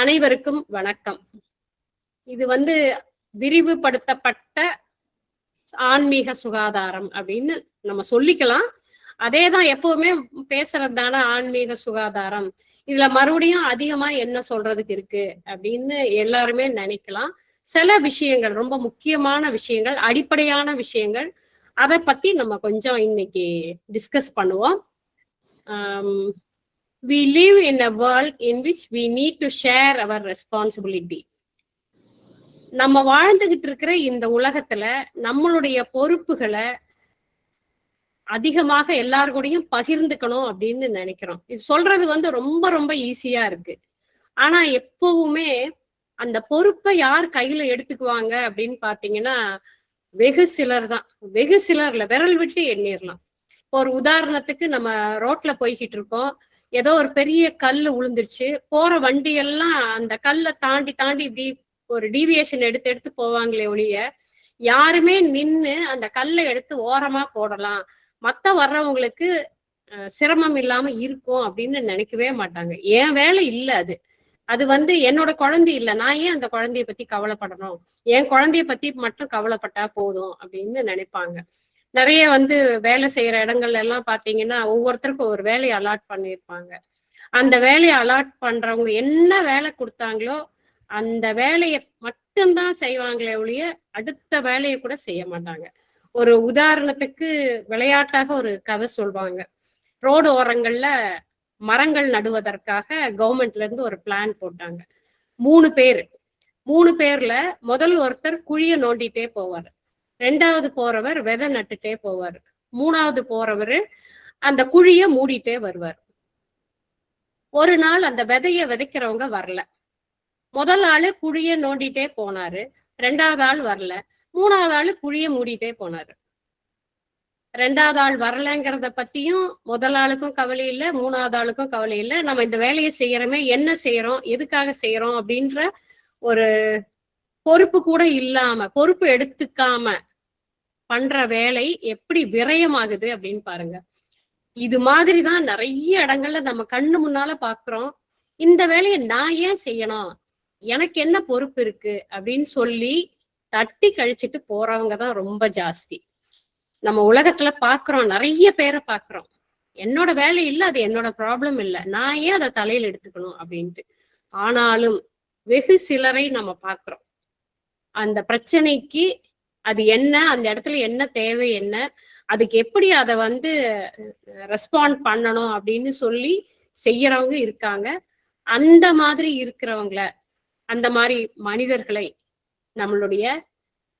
அனைவருக்கும் வணக்கம். இது விரிவுபடுத்தப்பட்ட ஆன்மீக சுகாதாரம் அப்படின்னு நம்ம சொல்லிக்கலாம். அதேதான் எப்பவுமே பேசுறது தானே ஆன்மீக சுகாதாரம். இதுல மறுபடியும் அதிகமா என்ன சொல்றதுக்கு இருக்கு அப்படின்னு எல்லாருமே நினைக்கலாம். சில விஷயங்கள், ரொம்ப முக்கியமான விஷயங்கள், அடிப்படையான விஷயங்கள், அதை பத்தி நம்ம கொஞ்சம் இன்னைக்கு டிஸ்கஸ் பண்ணுவோம். We live in a world in which we need to share our responsibility. நம்ம வாழ்ந்துகிட்டு இருக்கிற இந்த உலகத்துல நம்மளுடைய பொறுப்புகளை அதிகமாக எல்லாருக்கூடையும் பகிர்ந்துக்கணும் அப்படின்னு நினைக்கிறோம். இது சொல்றது ரொம்ப ரொம்ப ஈஸியா இருக்கு. ஆனா எப்பவுமே அந்த பொறுப்பை யார் கையில எடுத்துக்குவாங்க அப்படின்னு பாத்தீங்கன்னா வெகு சிலர் தான். வெகு சிலர்ல விரல் விட்டு எண்ணிடலாம். ஒரு உதாரணத்துக்கு நம்ம ரோட்ல போய்கிட்டு இருக்கோம், ஏதோ ஒரு பெரிய கல்லு விழுந்துருச்சு, போற வண்டி எல்லாம் அந்த கல்லை தாண்டி தாண்டி இப்படி ஒரு டீவியேஷன் எடுத்து எடுத்து போவாங்களே ஒழிய யாருமே நின்னு அந்த கல்லை எடுத்து ஓரமா போடலாம், மத்த வர்றவங்களுக்கு சிரமம் இல்லாம இருக்கும் அப்படின்னு நினைக்கவே மாட்டாங்க. என் வேலை இல்லை அது. அது என்னோட குழந்தை இல்லை, நான் ஏன் அந்த குழந்தைய பத்தி கவலைப்படணும், என் குழந்தைய பத்தி மட்டும் கவலைப்பட்டா போதும் அப்படின்னு நினைப்பாங்க. நிறைய வேலை செய்யற இடங்கள்ல எல்லாம் பாத்தீங்கன்னா ஒவ்வொருத்தருக்கும் ஒரு வேலையை அலாட் பண்ணியிருப்பாங்க. அந்த வேலையை அலாட் பண்றவங்க என்ன வேலை கொடுத்தாங்களோ அந்த வேலையை மட்டும்தான் செய்வாங்களே ஒழிய அடுத்த வேலையை கூட செய்ய மாட்டாங்க. ஒரு உதாரணத்துக்கு விளையாட்டாக ஒரு கதை சொல்வாங்க. ரோடு ஓரங்கள்ல மரங்கள் நடுவதற்காக கவர்மெண்ட்ல இருந்து ஒரு பிளான் போட்டாங்க. 3 பேர்ல முதல் ஒருத்தர் குழிய நோண்டிட்டே போவார், 2வது போறவர் விதை நட்டுட்டே போவார், 3வது போறவர் அந்த குழிய மூடிட்டே வருவார். ஒரு நாள் அந்த விதைய விதைக்கிறவங்க வரல. முதல் ஆளு குழிய நோண்டிட்டே போனாரு, 2வது ஆள் வரல, 3வது ஆளு குழிய மூடிட்டே போனாரு. 2வது ஆள் வரலங்கிறத பத்தியும் முதல் ஆளுக்கும் கவலை இல்லை, 3வது ஆளுக்கும் கவலை இல்லை. நம்ம இந்த வேலையை செய்யறோமே, என்ன செய்யறோம், எதுக்காக செய்யறோம் அப்படின்ற ஒரு பொறுப்பு கூட இல்லாம, பொறுப்பு எடுத்துக்காம பண்ற வேலை எப்படி விரயமாகுது அப்படின்னு பாருங்க. இது மாதிரிதான் நிறைய இடங்கள்ல நம்ம கண்ணு முன்னால பாக்குறோம். இந்த வேலையை நான் ஏன் செய்யணும், எனக்கு என்ன பொறுப்பு இருக்கு அப்படின்னு சொல்லி தட்டி கழிச்சிட்டு போறவங்க தான் ரொம்ப ஜாஸ்தி. நம்ம உலகத்துல பாக்குறோம், நிறைய பேரை பாக்குறோம். என்னோட வேலை இல்லை, அது என்னோட ப்ராப்ளம் இல்லை, நான் ஏன் அதை தலையில எடுத்துக்கணும் அப்படின்ட்டு. ஆனாலும் வெகு சிலரை நம்ம பாக்குறோம். அந்த பிரச்சனைக்கு அது என்ன, அந்த இடத்துல என்ன தேவை, என்ன அதுக்கு எப்படி அதை ரெஸ்பாண்ட் பண்ணணும் அப்படின்னு சொல்லி செய்யறவங்க இருக்காங்க. அந்த மாதிரி இருக்கிறவங்கள, அந்த மாதிரி மனிதர்களை நம்மளுடைய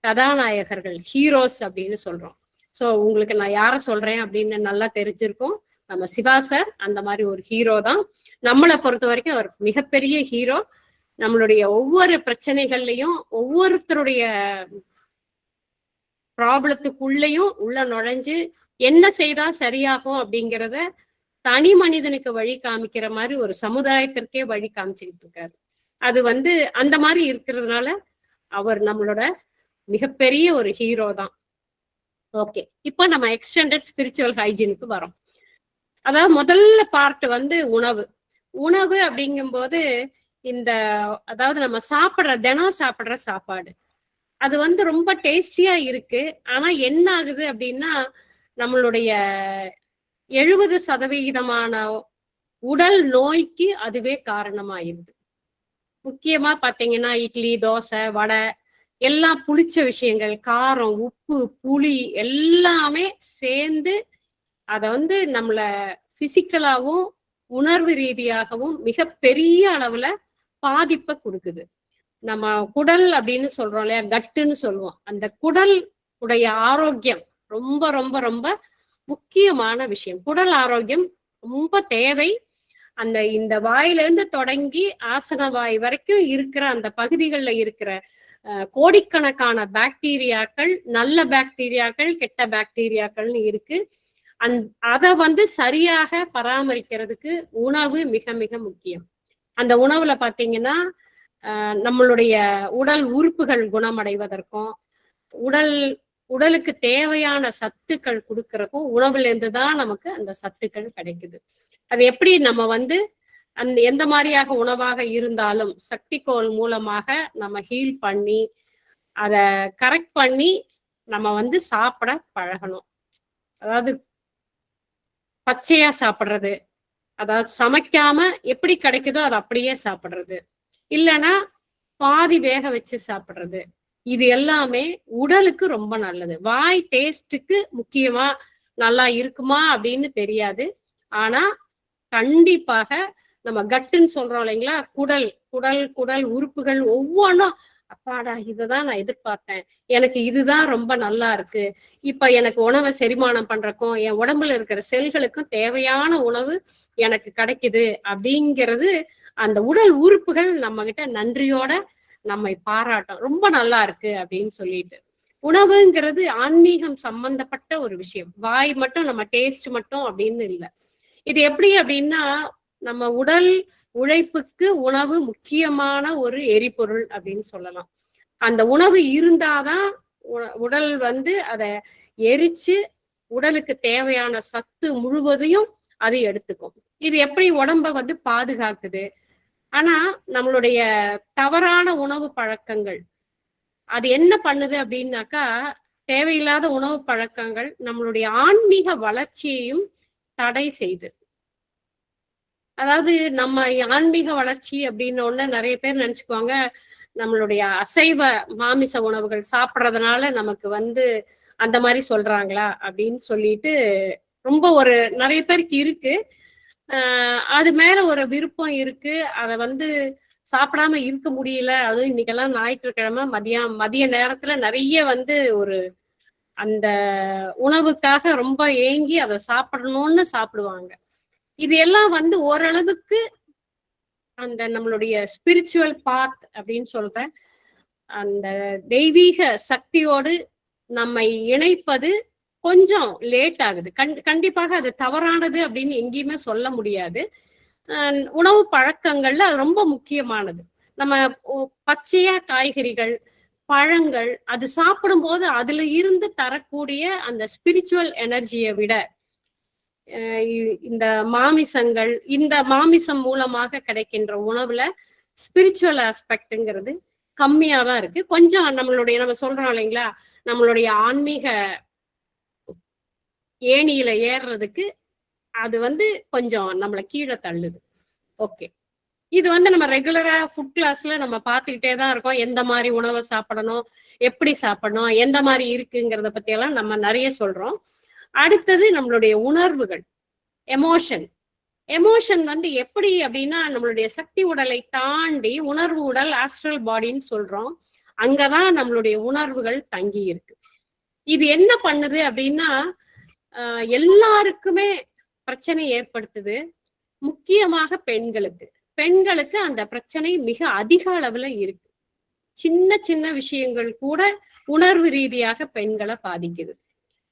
கதாநாயகர்கள், ஹீரோஸ் அப்படின்னு சொல்றோம். ஸோ உங்களுக்கு நான் யாரை சொல்றேன் அப்படின்னு நல்லா தெரிஞ்சிருக்கும். நம்ம சிவா சார் அந்த மாதிரி ஒரு ஹீரோ தான். நம்மளை பொறுத்த வரைக்கும் அவர் மிகப்பெரிய ஹீரோ. நம்மளுடைய ஒவ்வொரு பிரச்சனைகள்லையும் ஒவ்வொருத்தருடைய ப்ராப்ளத்துக்குள்ளேயும் உள்ள நுழைஞ்சு என்ன செய்தா சரியாகும் அப்படிங்கிறத தனி மனிதனுக்கு வழி காமிக்கிற மாதிரி ஒரு சமுதாயத்திற்கே வழி காமிச்சுக்கிட்டு இருக்காரு. அது அந்த மாதிரி இருக்கிறதுனால அவர் நம்மளோட மிகப்பெரிய ஒரு ஹீரோ தான். ஓகே, இப்போ நம்ம எக்ஸ்டெண்டட் ஸ்பிரிச்சுவல் ஹைஜீனுக்கு வரோம். அதாவது முதல்ல பார்ட் உணவு. உணவு அப்படிங்கும்போது அதாவது நம்ம தினம் சாப்பிடுற சாப்பாடு அது ரொம்ப டேஸ்டியா இருக்கு. ஆனா என்ன ஆகுது அப்படின்னா நம்மளுடைய 70% உடல் நோய்க்கு அதுவே காரணமாயிருது. முக்கியமா பாத்தீங்கன்னா இட்லி, தோசை, வடை எல்லாம் புளிச்ச விஷயங்கள், காரம், உப்பு, புளி எல்லாமே சேர்ந்து அதை நம்மள பிசிக்கலாவும் உணர்வு ரீதியாகவும் மிகப்பெரிய அளவுல பாதிப்பை கொடுக்குது. நம்ம குடல் அப்படின்னு சொல்றோம் இல்லையா, கட்டுன்னு சொல்லுவோம். அந்த குடல் உடைய ஆரோக்கியம் ரொம்ப ரொம்ப ரொம்ப முக்கியமான விஷயம். குடல் ஆரோக்கியம் ரொம்ப தேவை. இந்த வாயிலிருந்து தொடங்கி ஆசன வாய் வரைக்கும் இருக்கிற அந்த பகுதிகளில் இருக்கிற கோடிக்கணக்கான பாக்டீரியாக்கள், நல்ல பாக்டீரியாக்கள், கெட்ட பாக்டீரியாக்கள்னு இருக்கு. அதை சரியாக பராமரிக்கிறதுக்கு உணவு மிக மிக முக்கியம். அந்த உணவுல பாத்தீங்கன்னா நம்மளுடைய உடல் உறுப்புகள் குணமடைவதற்கும் உடலுக்கு தேவையான சத்துக்கள் கொடுக்கறதுக்கும் உணவுல இருந்து தான் நமக்கு அந்த சத்துக்கள் கிடைக்குது. அது எப்படி நம்ம எந்த மாதிரியாக உணவாக இருந்தாலும் சக்திக்கோள் மூலமாக நம்ம ஹீல் பண்ணி அதை கரெக்ட் பண்ணி நம்ம சாப்பிட பழகணும். அதாவது பச்சையா சாப்பிடுறது, அதாவது சமைக்காம எப்படி கிடைக்குதோ அதை அப்படியே சாப்பிடுறது, இல்லைன்னா பாதி வேக வச்சு சாப்பிடுறது, இது எல்லாமே உடலுக்கு ரொம்ப நல்லது. வாய் டேஸ்ட்டுக்கு முக்கியமா நல்லா இருக்குமா அப்படின்னு தெரியாது. ஆனா கண்டிப்பாக நம்ம கட்டுன்னு சொல்றோம் இல்லைங்களா, குடல் குடல் குடல் உறுப்புகள் ஒவ்வொன்றும் அப்பாடா இதுதான் நான் எதிர்பார்த்தேன், எனக்கு இதுதான் ரொம்ப நல்லா இருக்கு, இப்ப எனக்கு உணவை செரிமானம் பண்றக்கும் என் உடம்புல இருக்கிற செல்களுக்கும் தேவையான உணவு எனக்கு கிடைக்குது அப்படிங்கிறது அந்த உடல் உறுப்புகள் நம்ம கிட்ட நன்றியோட நம்மை பாராட்டும், ரொம்ப நல்லா இருக்கு அப்படின்னு சொல்லிட்டு. உணவுங்கிறது ஆன்மீகம் சம்பந்தப்பட்ட ஒரு விஷயம். வாய் மட்டும் நம்ம டேஸ்ட் மட்டும் அப்படின்னு இல்லை. இது எப்படி அப்படின்னா, நம்ம உடல் உழைப்புக்கு உணவு முக்கியமான ஒரு எரிபொருள் அப்படின்னு சொல்லலாம். அந்த உணவு இருந்தாதான் உடல் அதை எரிச்சு உடலுக்கு தேவையான சத்து முழுவதையும் அது எடுத்துக்கும். இது எப்படி உடம்ப பாதுகாக்குது. ஆனா நம்மளுடைய தவறான உணவு பழக்கங்கள் அது என்ன பண்ணுது அப்படின்னாக்கா, தேவையில்லாத உணவு பழக்கங்கள் நம்மளுடைய ஆன்மீக வளர்ச்சியையும் தடை செய்து. அதாவது நம்ம ஆன்மீக வளர்ச்சி அப்படின்னு ஒண்ணு நிறைய பேர் நினைச்சுக்குவாங்க, நம்மளுடைய அசைவ மாமிச உணவுகள் சாப்பிட்றதுனால நமக்கு அந்த மாதிரி சொல்றாங்களா அப்படின்னு சொல்லிட்டு ரொம்ப ஒரு நிறைய பேருக்கு இருக்கு. அது மேல ஒரு விருப்பம் இருக்கு. அதை சாப்பிடாம இருக்க முடியல. அதுவும் இன்னைக்கெல்லாம் ஞாயிற்றுக்கிழமை மதிய நேரத்துல நிறைய ஒரு அந்த உணவுக்காக ரொம்ப ஏங்கி அதை சாப்பிடணும்னு சாப்பிடுவாங்க. இது எல்லாம் ஓரளவுக்கு அந்த நம்மளுடைய ஸ்பிரிச்சுவல் பாத் அப்படின்னு சொல்றேன், அந்த தெய்வீக சக்தியோடு நம்மை இணைப்பது கொஞ்சம் லேட் ஆகுது. கண்டிப்பாக அது தவறானது அப்படின்னு எங்கேயுமே சொல்ல முடியாது. உணவு பழக்கங்கள்ல அது ரொம்ப முக்கியமானது. நம்ம பச்சையா காய்கறிகள், பழங்கள் அது சாப்பிடும்போது அதுல இருந்து தரக்கூடிய அந்த ஸ்பிரிச்சுவல் எனர்ஜியை விட இந்த மாமிசங்கள், இந்த மாமிசம் மூலமாக கிடைக்கின்ற உணவுல ஸ்பிரிச்சுவல் ஆஸ்பெக்ட்ங்கிறது கம்மியா தான் இருக்கு. கொஞ்சம் நம்ம சொல்றோம் இல்லைங்களா, நம்மளுடைய ஆன்மீக ஏணியில ஏறுறதுக்கு அது கொஞ்சம் நம்மளை கீழே தள்ளுது. ஓகே, இது நம்ம ரெகுலரா ஃபுட் கிளாஸ்ல நம்ம பார்த்துக்கிட்டே தான் இருக்கோம். எந்த மாதிரி உணவை சாப்பிடணும், எப்படி சாப்பிடணும், எந்த மாதிரி இருக்குங்கிறத பத்தி எல்லாம் நம்ம நிறைய சொல்றோம். அடுத்தது நம்மளுடைய உணர்வுகள், எமோஷன். எமோஷன் எப்படி அப்படின்னா, நம்மளுடைய சக்தி உடலை தாண்டி உணர்வு உடல், ஆஸ்ட்ரல் பாடின்னு சொல்றோம். அங்கதான் நம்மளுடைய உணர்வுகள் தங்கி இருக்கு. இது என்ன பண்ணுது அப்படின்னா, எல்லாருக்குமே பிரச்சனை ஏற்படுத்துது. முக்கியமாக பெண்களுக்கு அந்த பிரச்சனை மிக அதிக அளவுல இருக்கு. சின்ன சின்ன விஷயங்கள் கூட உணர்வு ரீதியாக பெண்களை பாதிக்குது.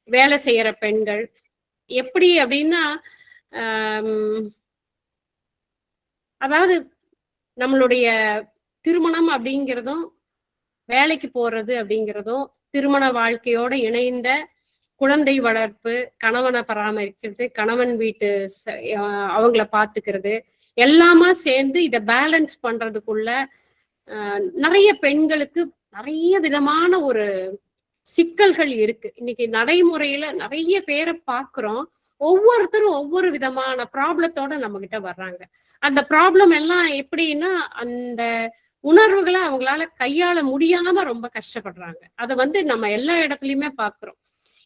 வேலை செய்யற பெண்கள் எப்படி அப்படின்னா, அதாவது நம்மளுடைய திருமணம் அப்படிங்கிறதும் வேலைக்கு போறது அப்படிங்கிறதும் திருமண வாழ்க்கையோட இணைந்த குழந்தை வளர்ப்பு, கணவனை பராமரிக்கிறது, கணவன் வீட்டு அவங்கள பாத்துக்கிறது எல்லாமா சேர்ந்து இதை பேலன்ஸ் பண்றதுக்குள்ள நிறைய பெண்களுக்கு நிறைய விதமான ஒரு சிக்கல்கள் இருக்கு. இன்னைக்கு நடைமுறையில நிறைய பேரை பாக்குறோம். ஒவ்வொருத்தரும் ஒவ்வொரு விதமான ப்ராப்ளத்தோட நம்ம கிட்ட வர்றாங்க. அந்த ப்ராப்ளம் எல்லாம் எப்படின்னா, அந்த உணர்வுகளை அவங்களால கையாள முடியாம ரொம்ப கஷ்டப்படுறாங்க. அதை நம்ம எல்லா இடத்துலயுமே பாக்குறோம்.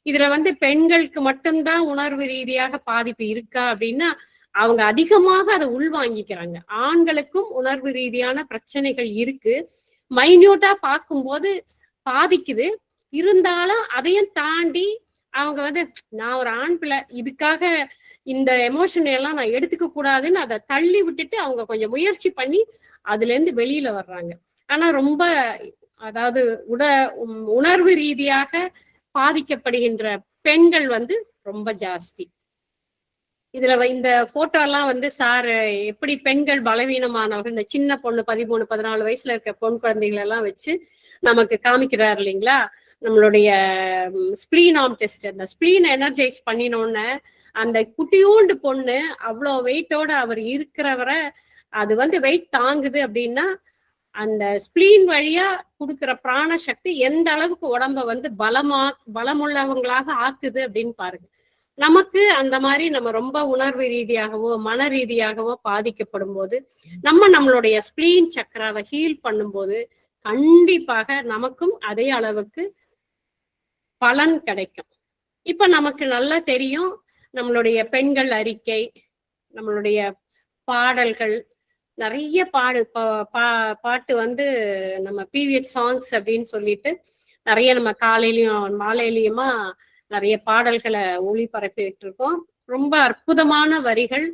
இதுல பெண்களுக்கு மட்டும்தான் உணர்வு ரீதியாக பாதிப்பு இருக்கா அப்படின்னா, அவங்க அதிகமாக அதை உள்வாங்கிக்கிறாங்க. ஆண்களுக்கும் உணர்வு ரீதியான பிரச்சனைகள் இருக்கு. மைன்யூட்டா பார்க்கும்போது பாதிக்குது. இருந்தாலும் அதையும் தாண்டி அவங்க நான் ஒரு ஆண் பிள்ளை, இதுக்காக இந்த எமோஷன் எல்லாம் நான் எடுத்துக்க கூடாதுன்னு அதை தள்ளி விட்டுட்டு அவங்க கொஞ்சம் முயற்சி பண்ணி அதுல இருந்து வெளியில வர்றாங்க. ஆனா ரொம்ப அதாவது உணர்வு ரீதியாக பாதிக்கப்படுகின்ற பெண்கள் ரொம்ப ஜாஸ்தி. இதுல இந்த போட்டோ எல்லாம் சார் எப்படி பெண்கள் பலவீனமானவர்கள், இந்த சின்ன பொண்ணு 13, 14 வயசுல இருக்க பொன் குழந்தைகள் எல்லாம் வச்சு நமக்கு காமிக்கிறாரு இல்லைங்களா. நம்மளுடைய ஸ்பிளீன் ஆர்ம் டெஸ்ட், அந்த ஸ்பிளீன் எனர்ஜைஸ் பண்ணினோன்னு அந்த குட்டியூண்டு பொண்ணு அவ்வளோ வெயிட்டோட அவர் இருக்கிறவரை அது வந்து வெயிட் தாங்குது அப்படின்னா அந்த ஸ்பிளீன் வழியா கொடுக்குற பிராண சக்தி எந்த அளவுக்கு உடம்ப வந்து பலமுள்ளவங்களாக ஆக்குது அப்படின்னு பாருங்க. நமக்கு அந்த மாதிரி நம்ம ரொம்ப உணர்வு ரீதியாகவோ மன ரீதியாகவோ பாதிக்கப்படும் போது நம்மளுடைய ஸ்பிளீன் சக்கராவை ஹீல் பண்ணும்போது கண்டிப்பாக நமக்கும் அதே அளவுக்கு பலன் கிடைக்கும். இப்ப நமக்கு நல்லா தெரியும், நம்மளுடைய பெண்கள் அறிக்கை, நம்மளுடைய பாடல்கள், நிறைய பாட்டு வந்து நம்ம பீரியட் சாங்ஸ் அப்படின்னு சொல்லிட்டு நிறைய நம்ம காலையிலயும் மாலையிலயுமா நிறைய பாடல்களை ஒளிபரப்பிட்டு இருக்கோம். ரொம்ப அற்புதமான வரிகள்.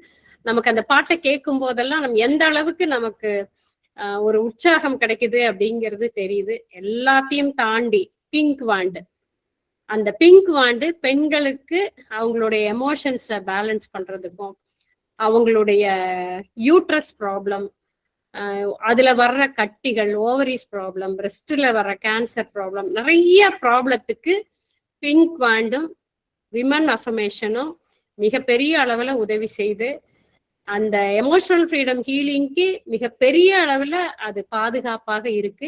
நமக்கு அந்த பாட்டை கேட்கும் போதெல்லாம் நம்ம எந்த அளவுக்கு நமக்கு ஒரு உற்சாகம் கிடைக்குது அப்படிங்கிறது தெரியுது. எல்லாத்தையும் தாண்டி பிங்க் வாண்டு, அந்த பிங்க் வாண்டு பெண்களுக்கு அவங்களுடைய எமோஷன்ஸை பேலன்ஸ் பண்றதுக்கும், அவங்களுடைய யூட்ரஸ் ப்ராப்ளம், அதுல வர்ற கட்டிகள், ஓவரிஸ் ப்ராப்ளம், பிரெஸ்ட்ல வர்ற கேன்சர் ப்ராப்ளம், நிறைய ப்ராப்ளத்துக்கு பிங்க் வாண்டும் விமன் அஃபர்மேஷனும் மிகப்பெரிய அளவுல உதவி செய்து அந்த எமோஷனல் ஃப்ரீடம் ஹீலிங்க்கு மிகப்பெரிய அளவுல அது பாதுகாப்பாக இருக்கு.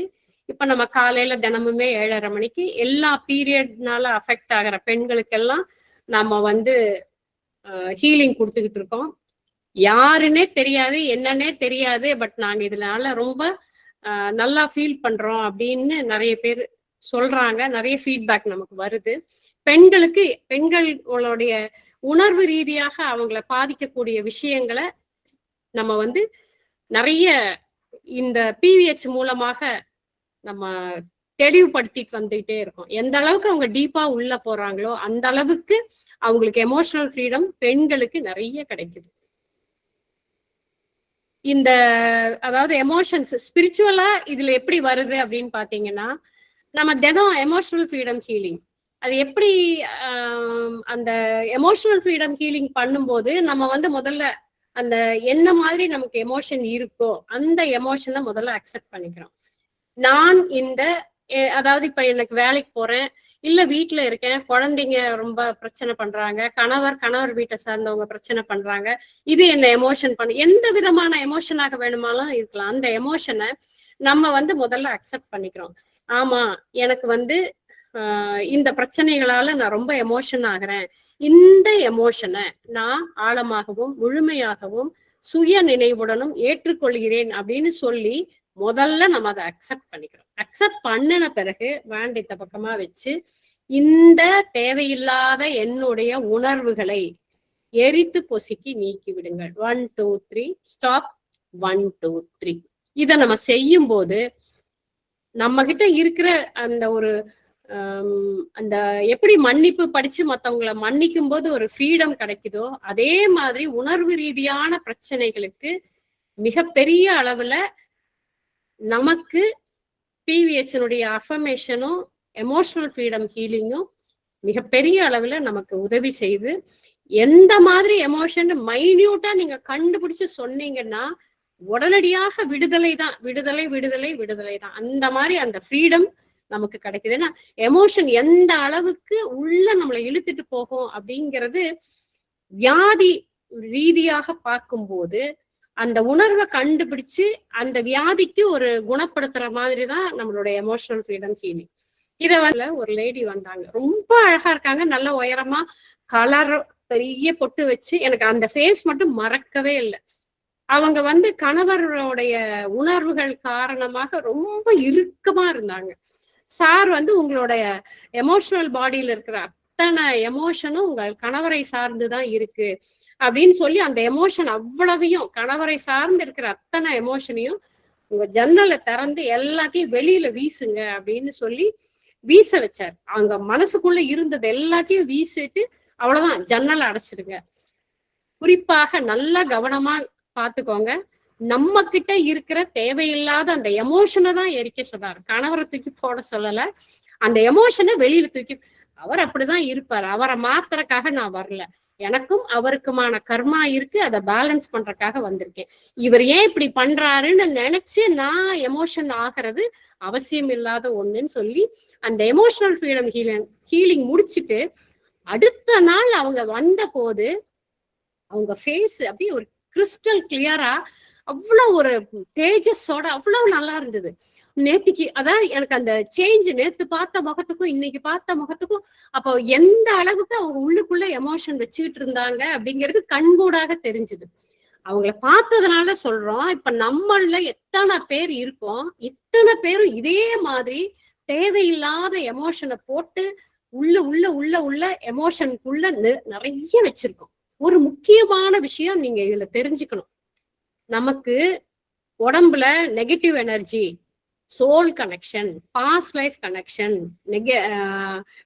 இப்ப நம்ம காலையில தினமுமே 7:30 மணிக்கு எல்லா பீரியட்னால அஃபெக்ட் ஆகிற பெண்களுக்கெல்லாம் நம்ம வந்து ஹீலிங் கொடுத்துக்கிட்டு இருக்கோம். யாருன்னே தெரியாது, என்னன்னே தெரியாது, பட் நாங்க இதனால ரொம்ப நல்லா ஃபீல் பண்றோம் அப்படின்னு நிறைய பேர் சொல்றாங்க. நிறைய ஃபீட்பேக் நமக்கு வருது. பெண்களுடைய உணர்வு ரீதியாக அவங்கள பாதிக்கக்கூடிய விஷயங்களை நம்ம வந்து நிறைய இந்த பிவிஹெச் மூலமாக நம்ம தெளிவுபடுத்திட்டு வந்துட்டே இருக்கோம். எந்த அளவுக்கு அவங்க டீப்பா உள்ள போறாங்களோ அந்த அளவுக்கு அவங்களுக்கு எமோஷனல் ஃப்ரீடம் பெண்களுக்கு நிறைய கிடைக்குது. இந்த அதாவது எமோஷன்ஸ் ஸ்பிரிச்சுவலா இதுல எப்படி வருது அப்படின்னு பாத்தீங்கன்னா, நம்ம தினம் எமோஷனல் ஃப்ரீடம் ஹீலிங் அது எப்படி அந்த எமோஷனல் ஃப்ரீடம் ஹீலிங் பண்ணும்போது நம்ம வந்து முதல்ல அந்த என்ன மாதிரி நமக்கு எமோஷன் இருக்கோ அந்த எமோஷனை முதல்ல அக்செப்ட் பண்ணிக்கிறோம். நான் இந்த அதாவது இப்ப எனக்கு வேலைக்கு போறேன், இல்ல வீட்டுல இருக்கேன், குழந்தைங்க ரொம்ப பிரச்சனை பண்றாங்க, கணவர் வீட்டை சார்ந்தவங்க பிரச்சனை பண்றாங்க, இது என்ன எமோஷன் எந்த விதமான எமோஷனாக வேணுமாலும் இருக்கலாம். அந்த எமோஷனை நம்ம வந்து முதல்ல அக்செப்ட் பண்ணிக்கிறோம். ஆமா, எனக்கு வந்து இந்த பிரச்சனைகளால நான் ரொம்ப எமோஷன் ஆகிறேன், இந்த எமோஷனை நான் ஆழமாகவும் முழுமையாகவும் சுய நினைவுடனும் ஏற்றுக்கொள்கிறேன் அப்படின்னு சொல்லி முதல்ல நம்ம அதை அக்செப்ட் பண்ணிக்கிறோம். அக்செப்ட் பண்ணின பிறகு வேண்டித்த பக்கமா வச்சு இந்த தேவையில்லாத என்னுடைய உணர்வுகளை எரித்து பொசுக்கி நீக்கி விடுங்கள். 1 2 3 ஸ்டாப். 1 2 3 இதை நம்ம செய்யும் போது நம்ம கிட்ட இருக்கிற அந்த ஒரு அந்த எப்படி மன்னிப்பு படிச்சு மத்தவங்களை மன்னிக்கும் போது ஒரு ஃப்ரீடம் கிடைக்குதோ அதே மாதிரி உணர்வு ரீதியான பிரச்சனைகளுக்கு மிகப்பெரிய அளவுல நமக்கு பிவிஎஸ்னுடைய அஃபர்மேஷனும் எமோஷனல் ஃப்ரீடம் ஹீலிங்கும் மிகப்பெரிய அளவுல நமக்கு உதவி செய்து எந்த மாதிரி எமோஷன் மைன்யூட்டா நீங்க கண்டுபிடிச்சு சொன்னீங்கன்னா உடனடியாக விடுதலை தான், விடுதலை விடுதலை விடுதலை தான். அந்த மாதிரி அந்த ஃப்ரீடம் நமக்கு கிடைக்குது. ஏன்னா எமோஷன் எந்த அளவுக்கு உள்ள நம்மளை இழுத்துட்டு போகும் அப்படிங்கிறது வியாதி ரீதியாக பார்க்கும்போது அந்த உணர்வை கண்டுபிடிச்சு அந்த வியாதிக்கு ஒரு குணப்படுத்துற மாதிரி தான் நம்மளுடைய எமோஷனல் ஃப்ரீடம் ஹீலிங். இத வந்து ஒரு லேடி வந்தாங்க, ரொம்ப அழகா இருக்காங்க, நல்ல உயரமா, கலர், பெரிய பொட்டு வச்சு, எனக்கு அந்த ஃபேஸ் மட்டும் மறக்கவே இல்லை. அவங்க வந்து கணவருடைய உணர்வுகள் காரணமாக ரொம்ப இறுக்கமா இருந்தாங்க. சார் வந்து உங்களுடைய எமோஷனல் பாடியில இருக்கிற அத்தனை எமோஷனும் உங்கள் கணவரை சார்ந்துதான் இருக்கு அப்படின்னு சொல்லி அந்த எமோஷன் அவ்வளவையும் கணவரை சார்ந்து இருக்கிற அத்தனை எமோஷனையும் உங்க ஜன்னலை திறந்து எல்லாத்தையும் வெளியில வீசுங்க அப்படின்னு சொல்லி வீச வச்சார். அவங்க மனசுக்குள்ள இருந்தது எல்லாத்தையும் வீசிட்டு அவ்வளவுதான், ஜன்னலை அடைச்சிடுங்க. குறிப்பாக நல்லா கவனமா பாத்துக்கோங்க, நம்ம கிட்ட இருக்கிற தேவையில்லாத அந்த எமோஷனை தான் எரிக்க சொன்னார். கணவரை தூக்கி போட சொல்லல, அந்த எமோஷனை வெளியில தூக்கி. அவர் அப்படிதான் இருப்பார், அவரை மாத்துறதுக்காக நான் வரல, எனக்கும் அவருக்குமான கர்மா இருக்கு, அதை பேலன்ஸ் பண்றதுக்காக வந்திருக்கேன். இவர் ஏன் இப்படி பண்றாருன்னு நினைச்சு நான் எமோஷன் ஆகிறது அவசியம் இல்லாத ஒண்ணுன்னு சொல்லி அந்த எமோஷனல் ஃப்ரீடம் ஹீலிங் முடிச்சுட்டு அடுத்த நாள் அவங்க வந்த போது அவங்க ஃபேஸ் அப்படியே ஒரு கிறிஸ்டல் கிளியரா, அவ்வளவு ஒரு தேஜஸோட அவ்வளவு நல்லா இருந்தது. நேத்திக்கு அதான் எனக்கு அந்த சேஞ்ச், நேத்து பார்த்த முகத்துக்கும் இன்னைக்கு பார்த்த முகத்துக்கும் அப்போ எந்த அளவுக்கு அவங்க உள்ளுக்குள்ள எமோஷன் வச்சுக்கிட்டு இருந்தாங்க அப்படிங்கிறது கண்கூடாக தெரிஞ்சுது. அவங்கள பார்த்ததுனால சொல்றோம். இப்ப நம்மள எத்தனை பேர் இருக்கோம், இத்தனை பேரும் இதே மாதிரி தேவையில்லாத எமோஷனை போட்டு உள்ள உள்ள உள்ள உள்ள எமோஷனுக்குள்ள நிறைய வச்சிருக்கோம். ஒரு முக்கியமான விஷயம் நீங்க இதுல தெரிஞ்சுக்கணும். நமக்கு உடம்புல negative energy, soul connection, past life connection,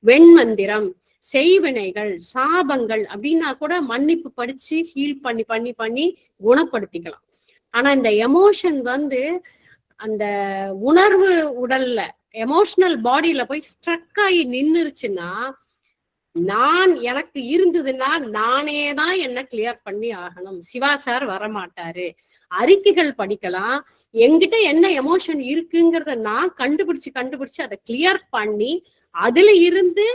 வெண்மந்திரம், செய்வினைகள், சாபங்கள் அப்படின்னா கூட மன்னிப்பு படிச்சு ஹீல் பண்ணி பண்ணி பண்ணி குணப்படுத்திக்கலாம். ஆனா இந்த எமோஷன் அந்த உணர்வு உடல்ல, எமோஷனல் பாடியில போய் ஸ்ட்ரக் ஆகி நின்னுருச்சுன்னா, எனக்கு இருந்ததுன்னா நானே தான் என்ன கிளியர் பண்ணி ஆகணும். சிவா சார் வரமாட்டாரு. அறிக்கைகள் படிக்கலாம். என்கிட்ட என்ன எமோஷன் இருக்குங்கிறத நான் கண்டுபிடிச்சு அதை கிளியர் பண்ணி அதுல இருந்து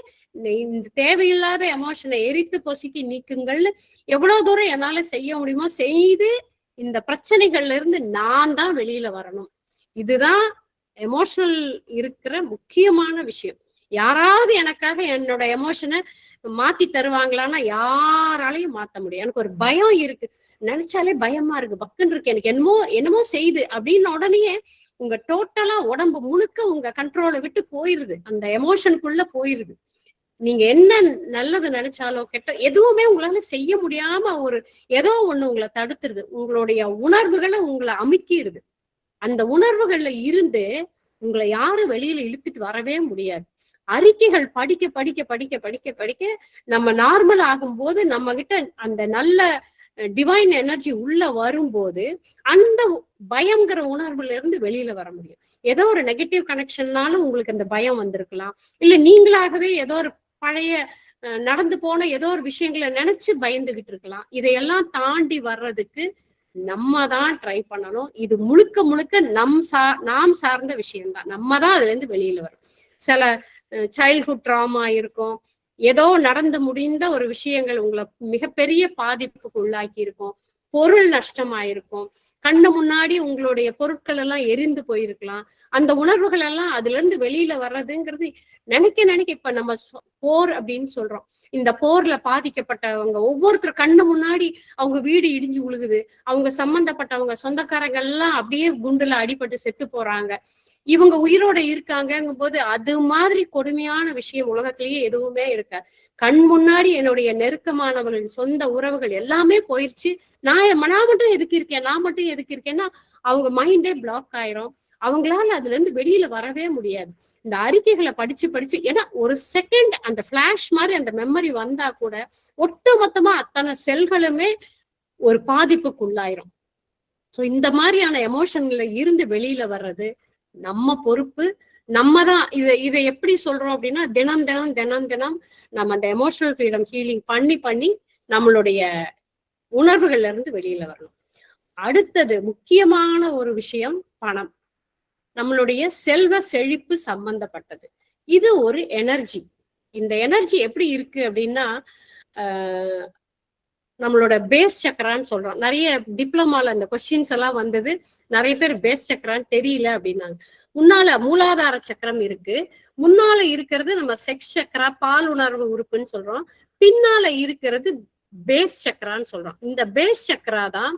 இந்த தேவையில்லாத எமோஷனை எரித்து பொசுக்கி நீக்குங்கள். எவ்வளவு தூரம் என்னால செய்ய முடியுமோ செய்து இந்த பிரச்சனைகள்ல இருந்து நான் தான் வெளியில வரணும். இதுதான் எமோஷனல் இருக்கிற முக்கியமான விஷயம். யாராவது எனக்காக என்னோட எமோஷனை மாத்தி தருவாங்களான்னா யாராலையும் மாத்த முடியும். எனக்கு ஒரு பயம் இருக்கு, நினைச்சாலே பயமா இருக்கு, பக்குன்னு இருக்கு, எனக்கு என்னமோ செய்யுது அப்படின்னு உடனே உங்க டோட்டலா உடம்பு முழுக்க உங்க கண்ட்ரோலை விட்டு போயிருது, அந்த எமோஷனுக்குள்ள போயிருது. நீங்க என்ன நல்லது நினைச்சாலோ கெட்ட எதுவுமே உங்களால செய்ய முடியாம ஏதோ ஒண்ணு உங்களை தடுத்துருது. உங்களுடைய உணர்வுகளை உங்களை அமுக்கிடுது. அந்த உணர்வுகள்ல இருந்து உங்களை யாரும் வெளியில இழுத்துட்டு வரவே முடியாது. அறிக்கைகள் படிக்க படிக்க படிக்க படிக்க படிக்க நம்ம நார்மல் ஆகும்போது நம்ம கிட்ட அந்த நல்ல டிவைன் எனர்ஜி உள்ள வரும்போது அந்த பயம்ங்கிற உணர்வுல இருந்து வெளியில வர முடியும். ஏதோ ஒரு நெகட்டிவ் கனெக்ஷன்னாலும் உங்களுக்கு அந்த பயம் வந்திருக்கலாம், இல்ல நீங்களாகவே ஏதோ ஒரு பழைய நடந்து போன ஏதோ ஒரு விஷயங்களை நினைச்சு பயந்துகிட்டு இருக்கலாம். இதையெல்லாம் தாண்டி வர்றதுக்கு நம்ம தான் ட்ரை பண்ணணும். இது முழுக்க முழுக்க நாம் சார்ந்த விஷயம்தான். நம்ம தான் அதுல இருந்து வெளியில வரும். சில சைல்ட்ஹுட் ட்ராமா இருக்கும், ஏதோ நடந்து முடிந்த ஒரு விஷயங்கள் உங்களை மிகப்பெரிய பாதிப்புக்கு உள்ளாக்கி இருக்கும், பொருள் நஷ்டமாயிருக்கும், கண்ணு முன்னாடி உங்களுடைய பொருட்கள் எல்லாம் எரிந்து போயிருக்கலாம். அந்த உணர்வுகள் எல்லாம் அதுல இருந்து வெளியில வர்றதுங்கிறது நினைக்க இப்ப நம்ம போர் அப்படின்னு சொல்றோம். இந்த போர்ல பாதிக்கப்பட்டவங்க ஒவ்வொருத்தர் கண்ணு முன்னாடி அவங்க வீடு இடிஞ்சு உழுகுது, அவங்க சம்பந்தப்பட்டவங்க சொந்தக்காரங்க எல்லாம் அப்படியே குண்டுல அடிபட்டு செத்து போறாங்க, இவங்க உயிரோட இருக்காங்கும் போது அது மாதிரி கொடுமையான விஷயம் உலகத்திலேயே எதுவுமே இருக்க. கண் முன்னாடி என்னுடைய நெருக்கமானவர்கள், சொந்த உறவுகள் எல்லாமே போயிருச்சு, நான் மட்டும் எதுக்கு இருக்கேன்னா அவங்க மைண்டே பிளாக் ஆயிரும். அவங்களால அதுல இருந்து வெளியில வரவே முடியாது. இந்த அறிக்கைகளை படிச்சு ஏன்னா ஒரு செகண்ட் அந்த பிளாஷ் மாதிரி அந்த மெமரி வந்தா கூட ஒட்டு மொத்தமா அத்தனை செல்களுமே ஒரு பாதிப்புக்குள்ளாயிரும். ஸோ இந்த மாதிரியான எமோஷன்ல இருந்து வெளியில வர்றது நம்ம பொறுப்பு. நம்ம தான் இதை எப்படி சொல்றோம் அப்படின்னா, தினம் நம்ம அந்த எமோஷனல் ஃப்ரீடம் ஹீலிங் பண்ணி நம்மளுடைய உணர்வுகள்ல இருந்து வெளியில வரணும். அடுத்தது முக்கியமான ஒரு விஷயம் பணம். நம்மளுடைய செல்வ செழிப்பு சம்பந்தப்பட்டது. இது ஒரு எனர்ஜி. இந்த எனர்ஜி எப்படி இருக்கு அப்படின்னா, நம்மளோட பேஸ் சக்கரான்னு சொல்றோம். நிறைய டிப்ளமால அந்த கொஸ்டின்ஸ் எல்லாம் வந்தது, நிறைய பேர் பேஸ் சக்கரான்னு தெரியல அப்படின்னாங்க. முன்னால மூலாதார சக்கரம் இருக்கு, முன்னால இருக்கிறது நம்ம செக்ஸ் சக்கரா, பால் உணர்வு உறுப்புன்னு சொல்றோம், பின்னால இருக்கிறது பேஸ் சக்கரான்னு சொல்றோம். இந்த பேஸ் சக்கரா தான்